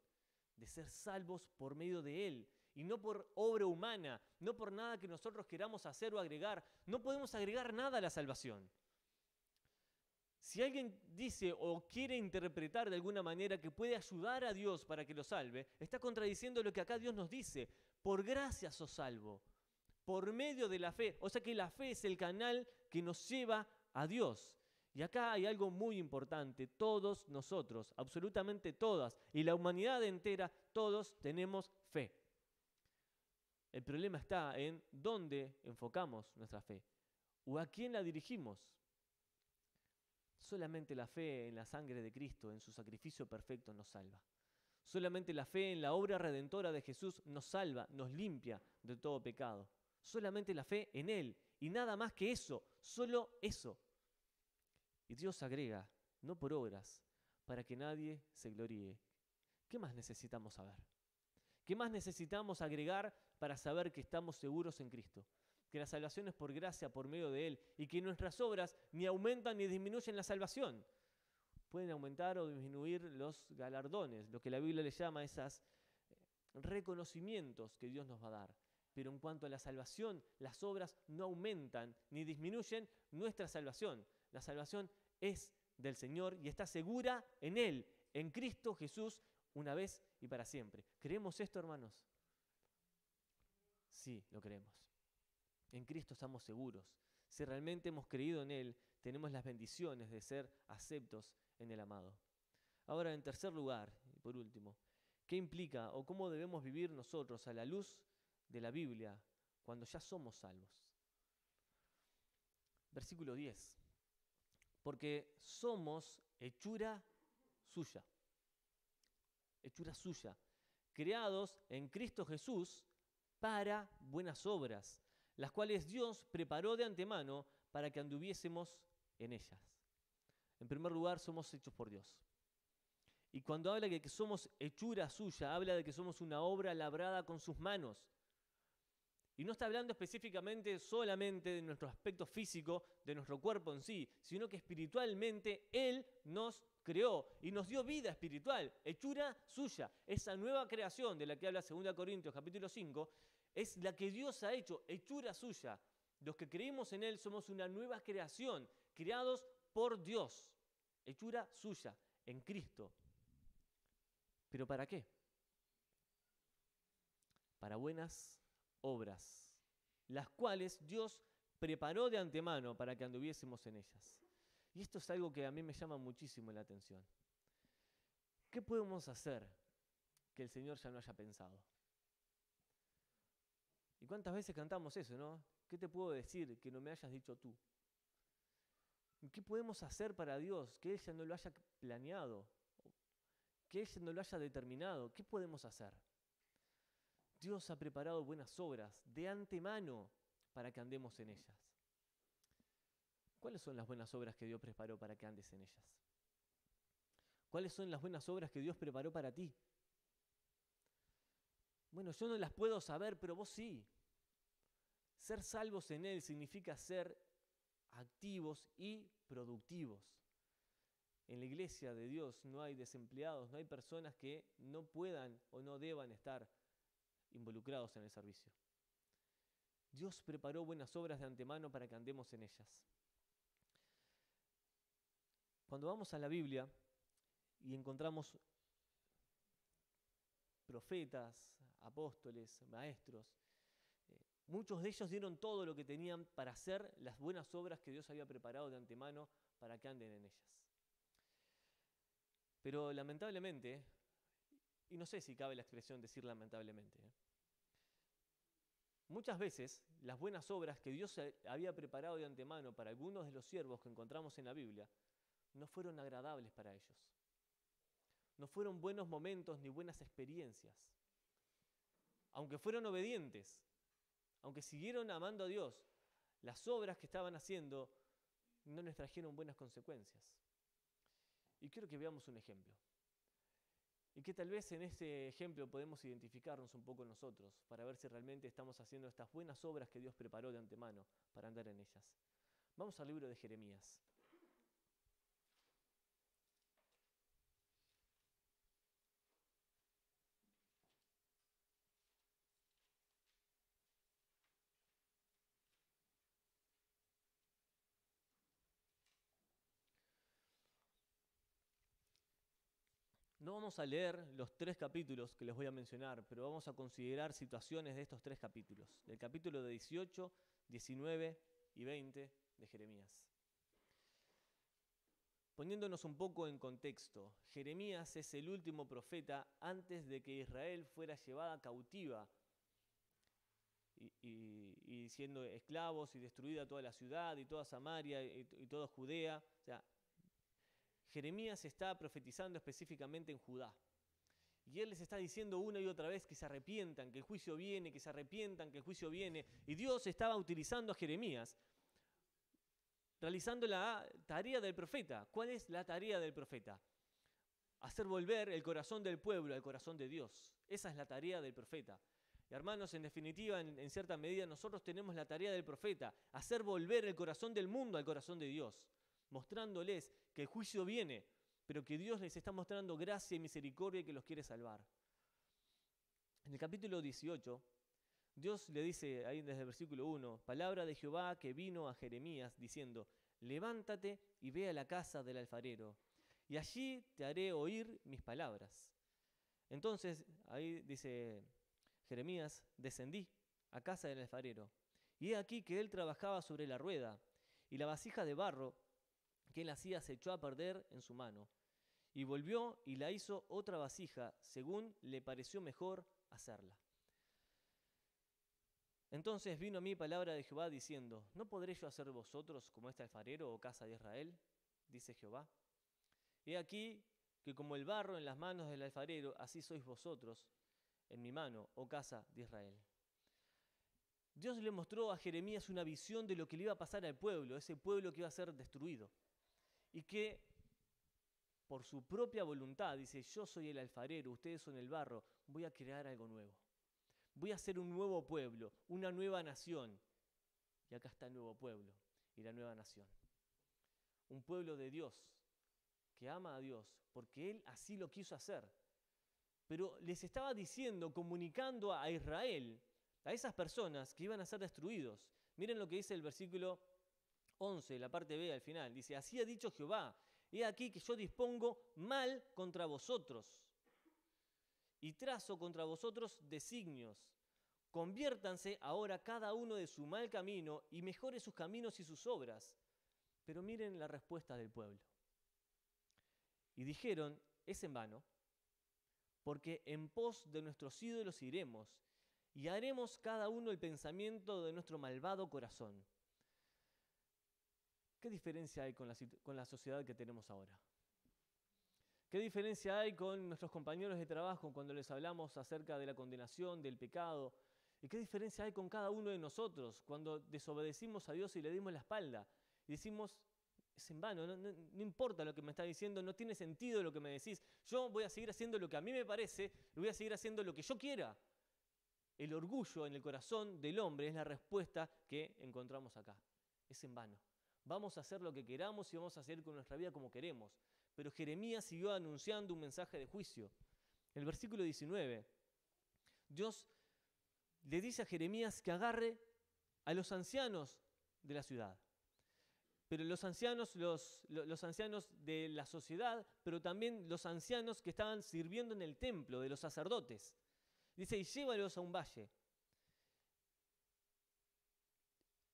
de ser salvos por medio de Él y no por obra humana, no por nada que nosotros queramos hacer o agregar. No podemos agregar nada a la salvación. Si alguien dice o quiere interpretar de alguna manera que puede ayudar a Dios para que lo salve, está contradiciendo lo que acá Dios nos dice. Por gracia sos salvo, por medio de la fe. O sea que la fe es el canal que nos lleva a Dios. Y acá hay algo muy importante. Todos nosotros, absolutamente todas, y la humanidad entera, todos tenemos fe. El problema está en dónde enfocamos nuestra fe o a quién la dirigimos. Solamente la fe en la sangre de Cristo, en su sacrificio perfecto, nos salva. Solamente la fe en la obra redentora de Jesús nos salva, nos limpia de todo pecado. Solamente la fe en Él y nada más que eso, solo eso. Y Dios agrega, no por obras, para que nadie se gloríe. ¿Qué más necesitamos saber? ¿Qué más necesitamos agregar para saber que estamos seguros en Cristo? Que la salvación es por gracia, por medio de Él, y que nuestras obras ni aumentan ni disminuyen la salvación. Pueden aumentar o disminuir los galardones, lo que la Biblia le llama esos reconocimientos que Dios nos va a dar. Pero en cuanto a la salvación, las obras no aumentan ni disminuyen nuestra salvación. La salvación es del Señor y está segura en Él, en Cristo Jesús, una vez y para siempre. ¿Creemos esto, hermanos? Sí, lo creemos. En Cristo estamos seguros. Si realmente hemos creído en Él, tenemos las bendiciones de ser aceptos en el amado. Ahora, en tercer lugar, y por último, ¿qué implica o cómo debemos vivir nosotros a la luz de la Biblia cuando ya somos salvos? Versículo 10. Porque somos hechura suya. Hechura suya. Creados en Cristo Jesús para buenas obras, las cuales Dios preparó de antemano para que anduviésemos en ellas. En primer lugar, somos hechos por Dios. Y cuando habla de que somos hechura suya, habla de que somos una obra labrada con sus manos. Y no está hablando específicamente solamente de nuestro aspecto físico, de nuestro cuerpo en sí, sino que espiritualmente Él nos creó y nos dio vida espiritual, hechura suya. Esa nueva creación de la que habla 2 Corintios capítulo 5 es la que Dios ha hecho, hechura suya. Los que creímos en Él somos una nueva creación, creados por Dios, hechura suya, en Cristo. ¿Pero para qué? Para buenas obras, las cuales Dios preparó de antemano para que anduviésemos en ellas. Y esto es algo que a mí me llama muchísimo la atención. ¿Qué podemos hacer que el Señor ya no haya pensado? ¿Y cuántas veces cantamos eso, no? ¿Qué te puedo decir que no me hayas dicho tú? ¿Qué podemos hacer para Dios que Él ya no lo haya planeado? Que Él ya no lo haya determinado. ¿Qué podemos hacer? Dios ha preparado buenas obras de antemano para que andemos en ellas. ¿Cuáles son las buenas obras que Dios preparó para que andes en ellas? ¿Cuáles son las buenas obras que Dios preparó para ti? Bueno, yo no las puedo saber, pero vos sí. Ser salvos en Él significa ser activos y productivos. En la iglesia de Dios no hay desempleados, no hay personas que no puedan o no deban estar involucrados en el servicio. Dios preparó buenas obras de antemano para que andemos en ellas. Cuando vamos a la Biblia y encontramos profetas, apóstoles, maestros, muchos de ellos dieron todo lo que tenían para hacer las buenas obras que Dios había preparado de antemano para que anden en ellas. Pero lamentablemente, y no sé si cabe la expresión decir lamentablemente, muchas veces las buenas obras que Dios había preparado de antemano para algunos de los siervos que encontramos en la Biblia no fueron agradables para ellos. No fueron buenos momentos ni buenas experiencias. Aunque fueron obedientes, aunque siguieron amando a Dios, las obras que estaban haciendo no les trajeron buenas consecuencias. Y quiero que veamos un ejemplo. Y que tal vez en este ejemplo podemos identificarnos un poco nosotros para ver si realmente estamos haciendo estas buenas obras que Dios preparó de antemano para andar en ellas. Vamos al libro de Jeremías. No vamos a leer los 3 capítulos que les voy a mencionar, pero vamos a considerar situaciones de estos 3 capítulos, del capítulo de 18, 19 y 20 de Jeremías. Poniéndonos un poco en contexto, Jeremías es el último profeta antes de que Israel fuera llevada cautiva y siendo esclavos y destruida toda la ciudad y toda Samaria y toda Judea. O sea, Jeremías está profetizando específicamente en Judá. Y él les está diciendo una y otra vez que se arrepientan, que el juicio viene, que se arrepientan, que el juicio viene. Y Dios estaba utilizando a Jeremías, realizando la tarea del profeta. ¿Cuál es la tarea del profeta? Hacer volver el corazón del pueblo al corazón de Dios. Esa es la tarea del profeta. Y hermanos, en definitiva, en cierta medida, nosotros tenemos la tarea del profeta, hacer volver el corazón del mundo al corazón de Dios, mostrándoles que el juicio viene, pero que Dios les está mostrando gracia y misericordia y que los quiere salvar. En el capítulo 18, Dios le dice ahí desde el versículo 1, palabra de Jehová que vino a Jeremías diciendo, levántate y ve a la casa del alfarero, y allí te haré oír mis palabras. Entonces, ahí dice Jeremías, descendí a casa del alfarero, y he aquí que él trabajaba sobre la rueda, y la vasija de barro que él hacía se echó a perder en su mano. Y volvió y la hizo otra vasija, según le pareció mejor hacerla. Entonces vino a mí palabra de Jehová diciendo, ¿no podré yo hacer vosotros como este alfarero o casa de Israel? Dice Jehová. He aquí que como el barro en las manos del alfarero, así sois vosotros en mi mano, oh casa de Israel. Dios le mostró a Jeremías una visión de lo que le iba a pasar al pueblo, ese pueblo que iba a ser destruido. Y que por su propia voluntad dice, yo soy el alfarero, ustedes son el barro, voy a crear algo nuevo. Voy a hacer un nuevo pueblo, una nueva nación. Y acá está el nuevo pueblo y la nueva nación. Un pueblo de Dios, que ama a Dios, porque Él así lo quiso hacer. Pero les estaba diciendo, comunicando a Israel, a esas personas que iban a ser destruidos. Miren lo que dice el versículo 11, la parte B al final. Dice, así ha dicho Jehová, he aquí que yo dispongo mal contra vosotros y trazo contra vosotros designios. Conviértanse ahora cada uno de su mal camino y mejore sus caminos y sus obras. Pero miren la respuesta del pueblo. Y dijeron, es en vano, porque en pos de nuestros ídolos iremos y haremos cada uno el pensamiento de nuestro malvado corazón. ¿Qué diferencia hay con la sociedad que tenemos ahora? ¿Qué diferencia hay con nuestros compañeros de trabajo cuando les hablamos acerca de la condenación, del pecado? ¿Y qué diferencia hay con cada uno de nosotros cuando desobedecimos a Dios y le dimos la espalda? Y decimos, es en vano, no importa lo que me está diciendo, no tiene sentido lo que me decís. Yo voy a seguir haciendo lo que a mí me parece y voy a seguir haciendo lo que yo quiera. El orgullo en el corazón del hombre es la respuesta que encontramos acá. Es en vano. Vamos a hacer lo que queramos y vamos a hacer con nuestra vida como queremos. Pero Jeremías siguió anunciando un mensaje de juicio. En el versículo 19, Dios le dice a Jeremías que agarre a los ancianos de la ciudad. Pero los ancianos de la sociedad, pero también los ancianos que estaban sirviendo en el templo de los sacerdotes. Dice, y llévalos a un valle.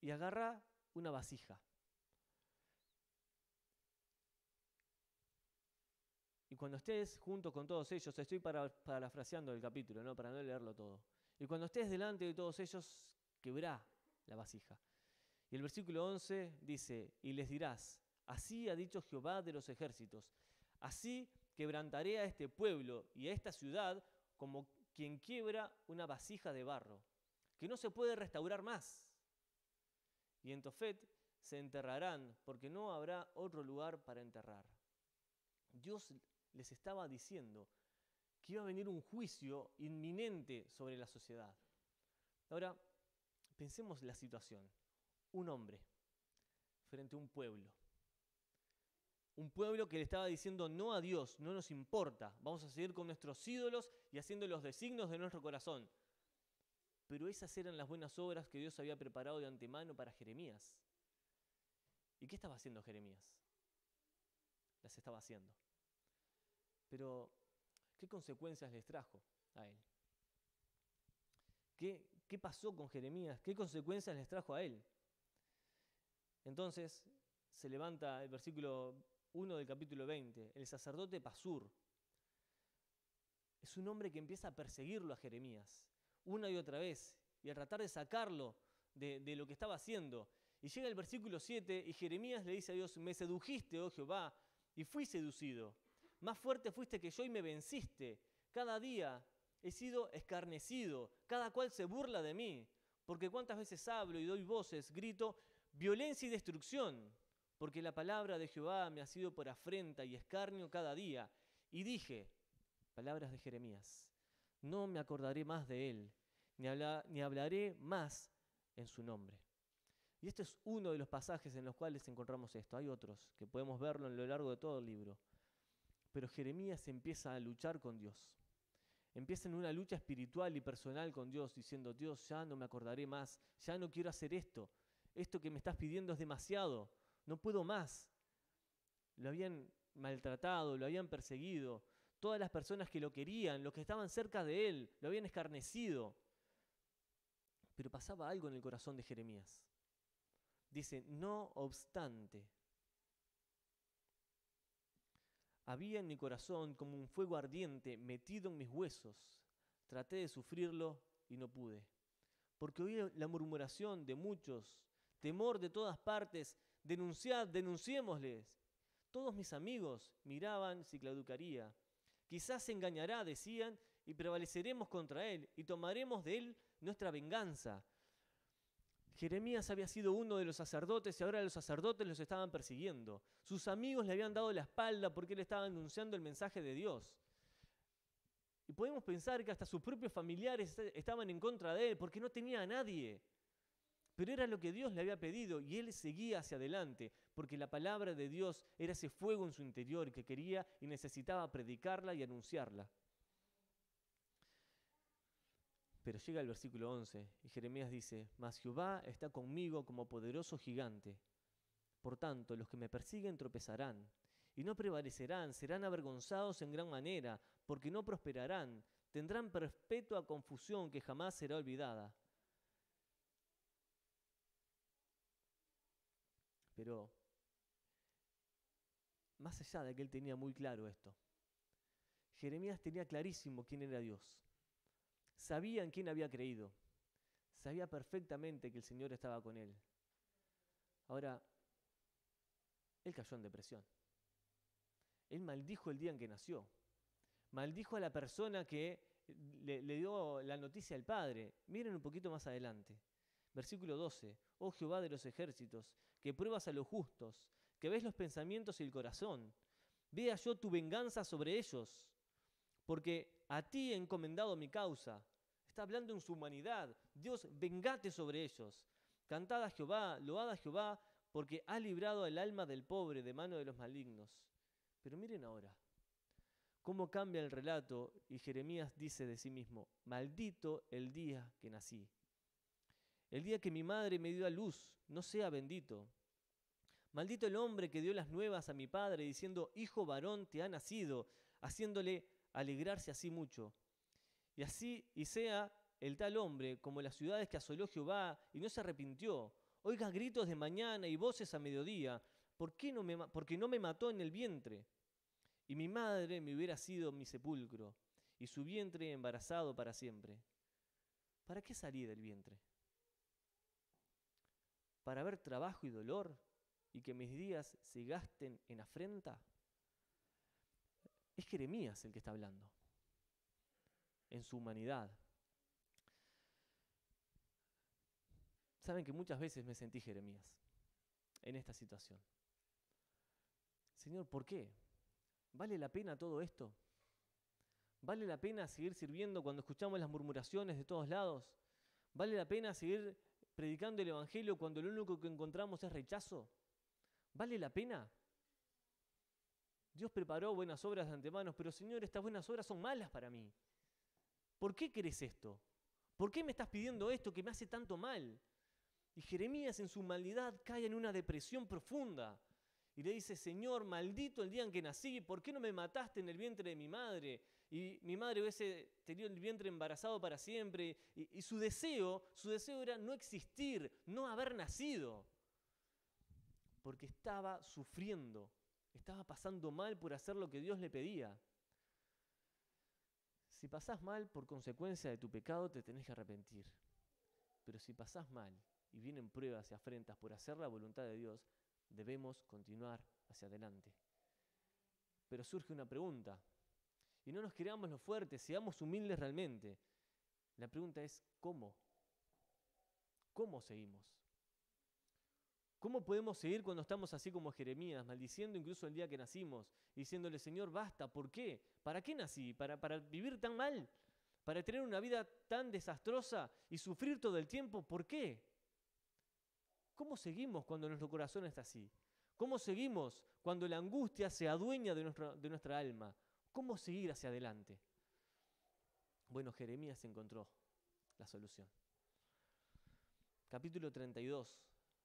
Y agarra una vasija. Y cuando estés junto con todos ellos, estoy parafraseando el capítulo, ¿no? Para no leerlo todo. Y cuando estés delante de todos ellos, quebrá la vasija. Y el versículo 11 dice, y les dirás, así ha dicho Jehová de los ejércitos, así quebrantaré a este pueblo y a esta ciudad como quien quiebra una vasija de barro, que no se puede restaurar más. Y en Tofet se enterrarán, porque no habrá otro lugar para enterrar. Dios les estaba diciendo que iba a venir un juicio inminente sobre la sociedad. Ahora, pensemos la situación. Un hombre frente a un pueblo. Un pueblo que le estaba diciendo no a Dios, no nos importa, vamos a seguir con nuestros ídolos y haciendo los designios de nuestro corazón. Pero esas eran las buenas obras que Dios había preparado de antemano para Jeremías. ¿Y qué estaba haciendo Jeremías? Las estaba haciendo. Pero, ¿qué consecuencias les trajo a él? ¿Qué pasó con Jeremías? ¿Qué consecuencias les trajo a él? Entonces, se levanta el versículo 1 del capítulo 20, el sacerdote Pasur. Es un hombre que empieza a perseguirlo a Jeremías una y otra vez y a tratar de sacarlo de lo que estaba haciendo. Y llega el versículo 7 y Jeremías le dice a Dios: me sedujiste, oh Jehová, y fui seducido. Más fuerte fuiste que yo y me venciste. Cada día he sido escarnecido, cada cual se burla de mí. Porque cuántas veces hablo y doy voces, grito violencia y destrucción. Porque la palabra de Jehová me ha sido por afrenta y escarnio cada día. Y dije, palabras de Jeremías, no me acordaré más de él, ni hablaré más en su nombre. Y este es uno de los pasajes en los cuales encontramos esto. Hay otros que podemos verlo a lo largo de todo el libro. Pero Jeremías empieza a luchar con Dios. Empieza en una lucha espiritual y personal con Dios, diciendo: Dios, ya no me acordaré más, ya no quiero hacer esto. Esto que me estás pidiendo es demasiado, no puedo más. Lo habían maltratado, lo habían perseguido. Todas las personas que lo querían, los que estaban cerca de él, lo habían escarnecido. Pero pasaba algo en el corazón de Jeremías. Dice: no obstante, había en mi corazón como un fuego ardiente metido en mis huesos. Traté de sufrirlo y no pude. Porque oí la murmuración de muchos, temor de todas partes, denunciad, denunciémosles. Todos mis amigos miraban si claudicaría. Quizás se engañará, decían, y prevaleceremos contra él, y tomaremos de él nuestra venganza. Jeremías había sido uno de los sacerdotes y ahora los sacerdotes los estaban persiguiendo. Sus amigos le habían dado la espalda porque él estaba anunciando el mensaje de Dios. Y podemos pensar que hasta sus propios familiares estaban en contra de él porque no tenía a nadie. Pero era lo que Dios le había pedido y él seguía hacia adelante porque la palabra de Dios era ese fuego en su interior que quería y necesitaba predicarla y anunciarla. Pero llega el versículo 11 y Jeremías dice: mas Jehová está conmigo como poderoso gigante. Por tanto, los que me persiguen tropezarán y no prevalecerán, serán avergonzados en gran manera, porque no prosperarán, tendrán perpetua confusión que jamás será olvidada. Pero, más allá de que él tenía muy claro esto, Jeremías tenía clarísimo quién era Dios. Sabía en quién había creído. Sabía perfectamente que el Señor estaba con él. Ahora, él cayó en depresión. Él maldijo el día en que nació. Maldijo a la persona que le dio la noticia al Padre. Miren un poquito más adelante. Versículo 12. Oh Jehová de los ejércitos, que pruebas a los justos, que ves los pensamientos y el corazón. Vea yo tu venganza sobre ellos, porque a ti he encomendado mi causa. Está hablando en su humanidad. Dios, vengate sobre ellos. Cantad a Jehová, load a Jehová, porque ha librado el alma del pobre de mano de los malignos. Pero miren ahora cómo cambia el relato y Jeremías dice de sí mismo: maldito el día que nací. El día que mi madre me dio a luz, no sea bendito. Maldito el hombre que dio las nuevas a mi padre, diciendo: hijo varón te ha nacido, haciéndole alegrarse así mucho. Y sea el tal hombre como las ciudades que asoló Jehová y no se arrepintió. Oiga gritos de mañana y voces a mediodía. Porque no me mató en el vientre. Y mi madre me hubiera sido mi sepulcro, y su vientre embarazado para siempre. ¿Para qué salí del vientre? ¿Para ver trabajo y dolor y que mis días se gasten en afrenta? Es Jeremías el que está hablando, en su humanidad. Saben que muchas veces me sentí Jeremías en esta situación. Señor, ¿por qué? ¿Vale la pena todo esto? ¿Vale la pena seguir sirviendo cuando escuchamos las murmuraciones de todos lados? ¿Vale la pena seguir predicando el Evangelio cuando lo único que encontramos es rechazo? ¿Vale la pena? Dios preparó buenas obras de antemano, pero Señor, estas buenas obras son malas para mí. ¿Por qué querés esto? ¿Por qué me estás pidiendo esto que me hace tanto mal? Y Jeremías en su maldad cae en una depresión profunda. Y le dice: Señor, maldito el día en que nací, ¿por qué no me mataste en el vientre de mi madre? Y mi madre hubiese tenido el vientre embarazado para siempre. Y su deseo era no existir, no haber nacido. Porque estaba sufriendo Estaba pasando mal por hacer lo que Dios le pedía. Si pasás mal por consecuencia de tu pecado, te tenés que arrepentir. Pero si pasás mal y vienen pruebas y afrentas por hacer la voluntad de Dios, debemos continuar hacia adelante. Pero surge una pregunta, y no nos creamos los fuertes, seamos humildes realmente. La pregunta es, ¿cómo? ¿Cómo seguimos? ¿Cómo podemos seguir cuando estamos así como Jeremías, maldiciendo incluso el día que nacimos, diciéndole, Señor, basta, ¿por qué? ¿Para qué nací? ¿Para vivir tan mal? ¿Para tener una vida tan desastrosa y sufrir todo el tiempo? ¿Por qué? ¿Cómo seguimos cuando nuestro corazón está así? ¿Cómo seguimos cuando la angustia se adueña de nuestra alma? ¿Cómo seguir hacia adelante? Bueno, Jeremías encontró la solución. Capítulo 32,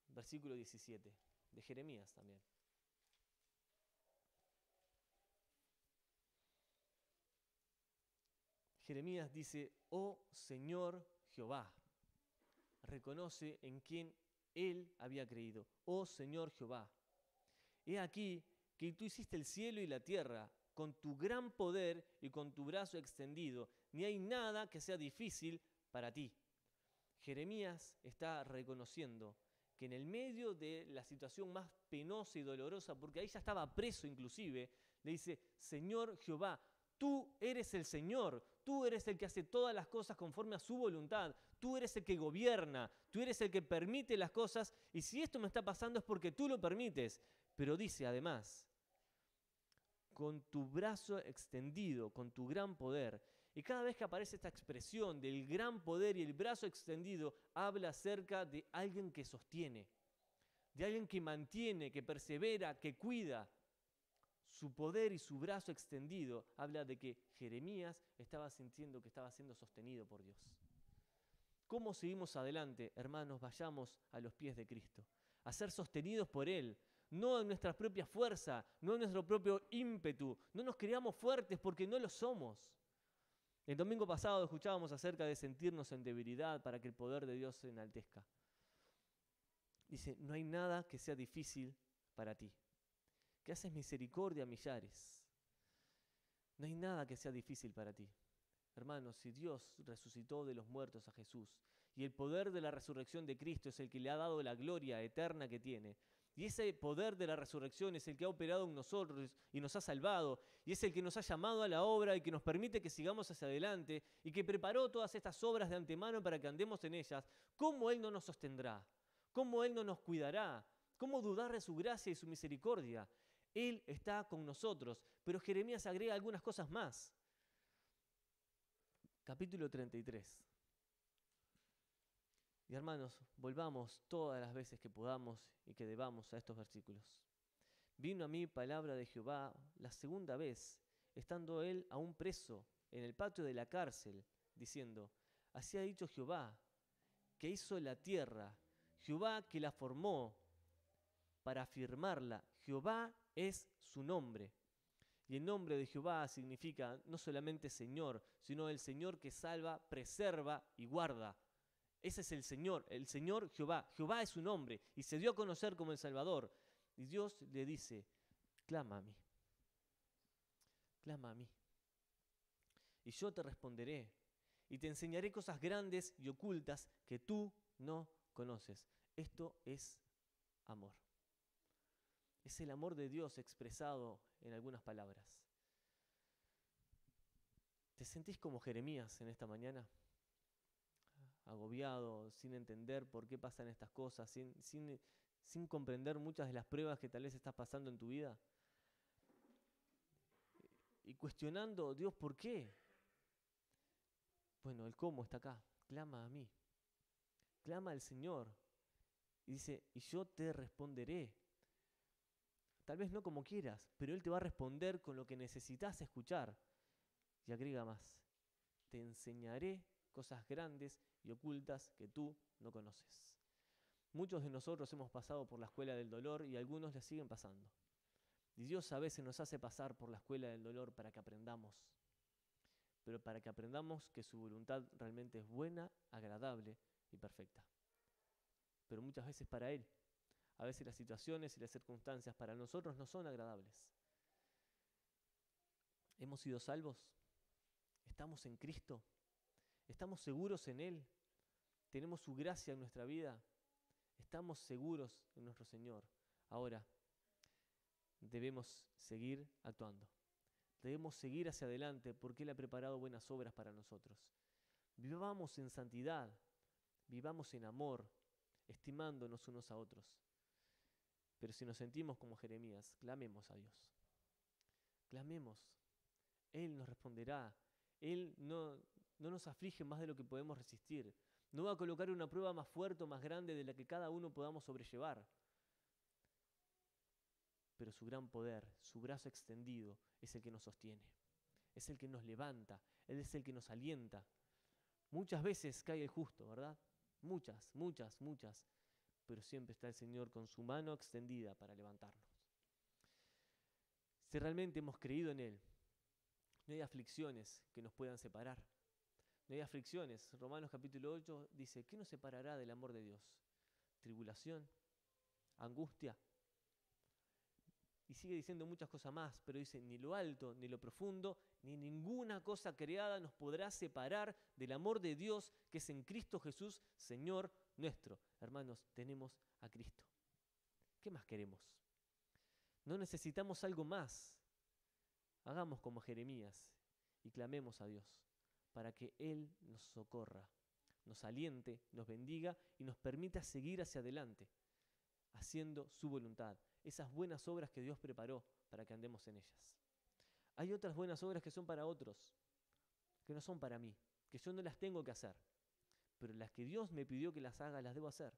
versículo 17, de Jeremías también. Jeremías dice, oh Señor Jehová, reconoce en quién él había creído. Oh Señor Jehová, he aquí que tú hiciste el cielo y la tierra con tu gran poder y con tu brazo extendido. Ni hay nada que sea difícil para ti. Jeremías está reconociendo que en el medio de la situación más penosa y dolorosa, porque ahí ya estaba preso inclusive, le dice, Señor Jehová, tú eres el Señor, tú eres el que hace todas las cosas conforme a su voluntad, tú eres el que gobierna, tú eres el que permite las cosas, y si esto me está pasando es porque tú lo permites. Pero dice además, con tu brazo extendido, con tu gran poder. Y cada vez que aparece esta expresión del gran poder y el brazo extendido, habla acerca de alguien que sostiene, de alguien que mantiene, que persevera, que cuida. Su poder y su brazo extendido habla de que Jeremías estaba sintiendo que estaba siendo sostenido por Dios. ¿Cómo seguimos adelante? Hermanos, vayamos a los pies de Cristo, a ser sostenidos por Él. No en nuestra propia fuerza, no en nuestro propio ímpetu. No nos creamos fuertes porque no lo somos. El domingo pasado escuchábamos acerca de sentirnos en debilidad para que el poder de Dios se enaltezca. Dice, no hay nada que sea difícil para ti, que haces misericordia a millares. No hay nada que sea difícil para ti. Hermanos, si Dios resucitó de los muertos a Jesús y el poder de la resurrección de Cristo es el que le ha dado la gloria eterna que tiene, y ese poder de la resurrección es el que ha operado en nosotros y nos ha salvado, y es el que nos ha llamado a la obra y que nos permite que sigamos hacia adelante y que preparó todas estas obras de antemano para que andemos en ellas, ¿cómo Él no nos sostendrá? ¿Cómo Él no nos cuidará? ¿Cómo dudar de su gracia y su misericordia? Él está con nosotros, pero Jeremías agrega algunas cosas más. Capítulo 33. Y hermanos, volvamos todas las veces que podamos y que debamos a estos versículos. Vino a mí palabra de Jehová la segunda vez, estando él aún preso en el patio de la cárcel, diciendo, así ha dicho Jehová, que hizo la tierra, Jehová que la formó para afirmarla, Jehová es su nombre. Y el nombre de Jehová significa no solamente Señor, sino el Señor que salva, preserva y guarda. Ese es el Señor Jehová. Jehová es su nombre y se dio a conocer como el Salvador. Y Dios le dice, clama a mí. Clama a mí. Y yo te responderé y te enseñaré cosas grandes y ocultas que tú no conoces. Esto es amor. Es el amor de Dios expresado en algunas palabras. ¿Te sentís como Jeremías en esta mañana? Agobiado, sin entender por qué pasan estas cosas, sin comprender muchas de las pruebas que tal vez estás pasando en tu vida. Y cuestionando, Dios, ¿por qué? Bueno, el cómo está acá. Clama a mí. Clama al Señor. Y dice, y yo te responderé. Tal vez no como quieras, pero Él te va a responder con lo que necesitas escuchar. Y agrega más, te enseñaré cosas grandes y ocultas que tú no conoces. Muchos de nosotros hemos pasado por la escuela del dolor y algunos le siguen pasando. Y Dios a veces nos hace pasar por la escuela del dolor para que aprendamos. Pero para que aprendamos que su voluntad realmente es buena, agradable y perfecta. Pero muchas veces para Él. A veces las situaciones y las circunstancias para nosotros no son agradables. ¿Hemos sido salvos? ¿Estamos en Cristo? ¿Estamos seguros en Él? ¿Tenemos su gracia en nuestra vida? ¿Estamos seguros en nuestro Señor? Ahora, debemos seguir actuando. Debemos seguir hacia adelante porque Él ha preparado buenas obras para nosotros. Vivamos en santidad, vivamos en amor, estimándonos unos a otros. Pero si nos sentimos como Jeremías, clamemos a Dios. Clamemos. Él nos responderá. Él no nos aflige más de lo que podemos resistir. No va a colocar una prueba más fuerte o más grande de la que cada uno podamos sobrellevar. Pero su gran poder, su brazo extendido, es el que nos sostiene. Es el que nos levanta. Él es el que nos alienta. Muchas veces cae el justo, ¿verdad? Muchas. Pero siempre está el Señor con su mano extendida para levantarnos. Si realmente hemos creído en Él, no hay aflicciones que nos puedan separar. No hay aflicciones. Romanos capítulo 8 dice, ¿qué nos separará del amor de Dios? ¿Tribulación? ¿Angustia? Y sigue diciendo muchas cosas más, pero dice, ni lo alto, ni lo profundo, ni ninguna cosa creada nos podrá separar del amor de Dios que es en Cristo Jesús, Señor nuestro. Hermanos, tenemos a Cristo. ¿Qué más queremos? No necesitamos algo más. Hagamos como Jeremías y clamemos a Dios para que Él nos socorra, nos aliente, nos bendiga y nos permita seguir hacia adelante, haciendo su voluntad. Esas buenas obras que Dios preparó para que andemos en ellas. Hay otras buenas obras que son para otros, que no son para mí, que yo no las tengo que hacer, pero las que Dios me pidió que las haga, las debo hacer.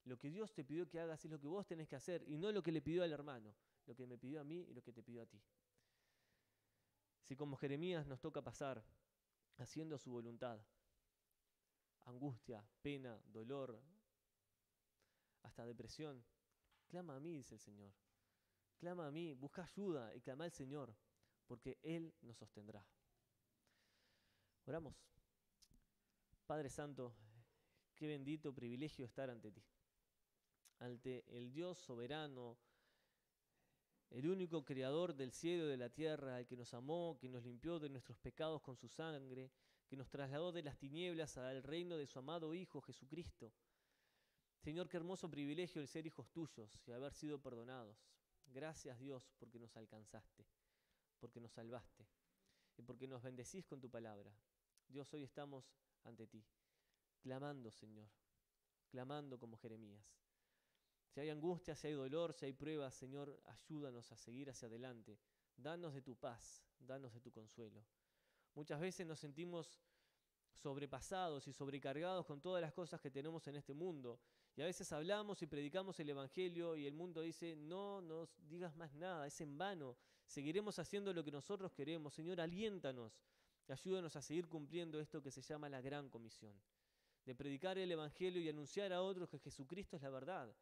Lo que Dios te pidió que hagas es lo que vos tenés que hacer y no lo que le pidió al hermano, lo que me pidió a mí y lo que te pidió a ti. Si como Jeremías nos toca pasar haciendo su voluntad, angustia, pena, dolor, hasta depresión, clama a mí, dice el Señor. Clama a mí, busca ayuda y clama al Señor, porque Él nos sostendrá. Oramos. Padre Santo, qué bendito privilegio estar ante ti, ante el Dios soberano, el único creador del cielo y de la tierra, el que nos amó, que nos limpió de nuestros pecados con su sangre, que nos trasladó de las tinieblas al reino de su amado Hijo Jesucristo. Señor, qué hermoso privilegio el ser hijos tuyos y haber sido perdonados. Gracias, Dios, porque nos alcanzaste, porque nos salvaste y porque nos bendecís con tu palabra. Dios, hoy estamos ante ti, clamando, Señor, clamando como Jeremías. Si hay angustia, si hay dolor, si hay pruebas, Señor, ayúdanos a seguir hacia adelante. Danos de tu paz, danos de tu consuelo. Muchas veces nos sentimos sobrepasados y sobrecargados con todas las cosas que tenemos en este mundo. Y a veces hablamos y predicamos el Evangelio y el mundo dice, no nos digas más nada, es en vano. Seguiremos haciendo lo que nosotros queremos. Señor, aliéntanos y ayúdanos a seguir cumpliendo esto que se llama la gran comisión. De predicar el Evangelio y anunciar a otros que Jesucristo es la verdad.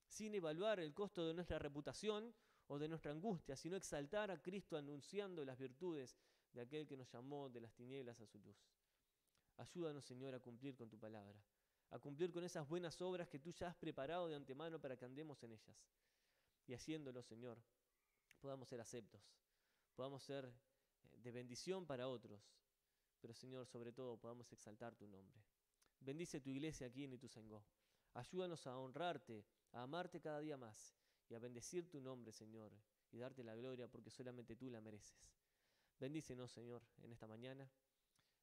Sin evaluar el costo de nuestra reputación o de nuestra angustia, sino exaltar a Cristo anunciando las virtudes de aquel que nos llamó de las tinieblas a su luz. Ayúdanos, Señor, a cumplir con tu palabra, a cumplir con esas buenas obras que tú ya has preparado de antemano para que andemos en ellas. Y haciéndolo, Señor, podamos ser aceptos, podamos ser de bendición para otros, pero, Señor, sobre todo, podamos exaltar tu nombre. Bendice tu iglesia aquí en Ituzaingó. Ayúdanos a honrarte, a amarte cada día más y a bendecir tu nombre, Señor, y darte la gloria porque solamente tú la mereces. Bendícenos, Señor, en esta mañana.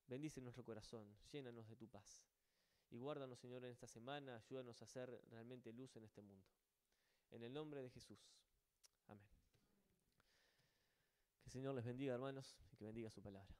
Bendice nuestro corazón, llénanos de tu paz. Y guárdanos, Señor, en esta semana. Ayúdanos a hacer realmente luz en este mundo. En el nombre de Jesús. Amén. Que el Señor les bendiga, hermanos, y que bendiga su palabra.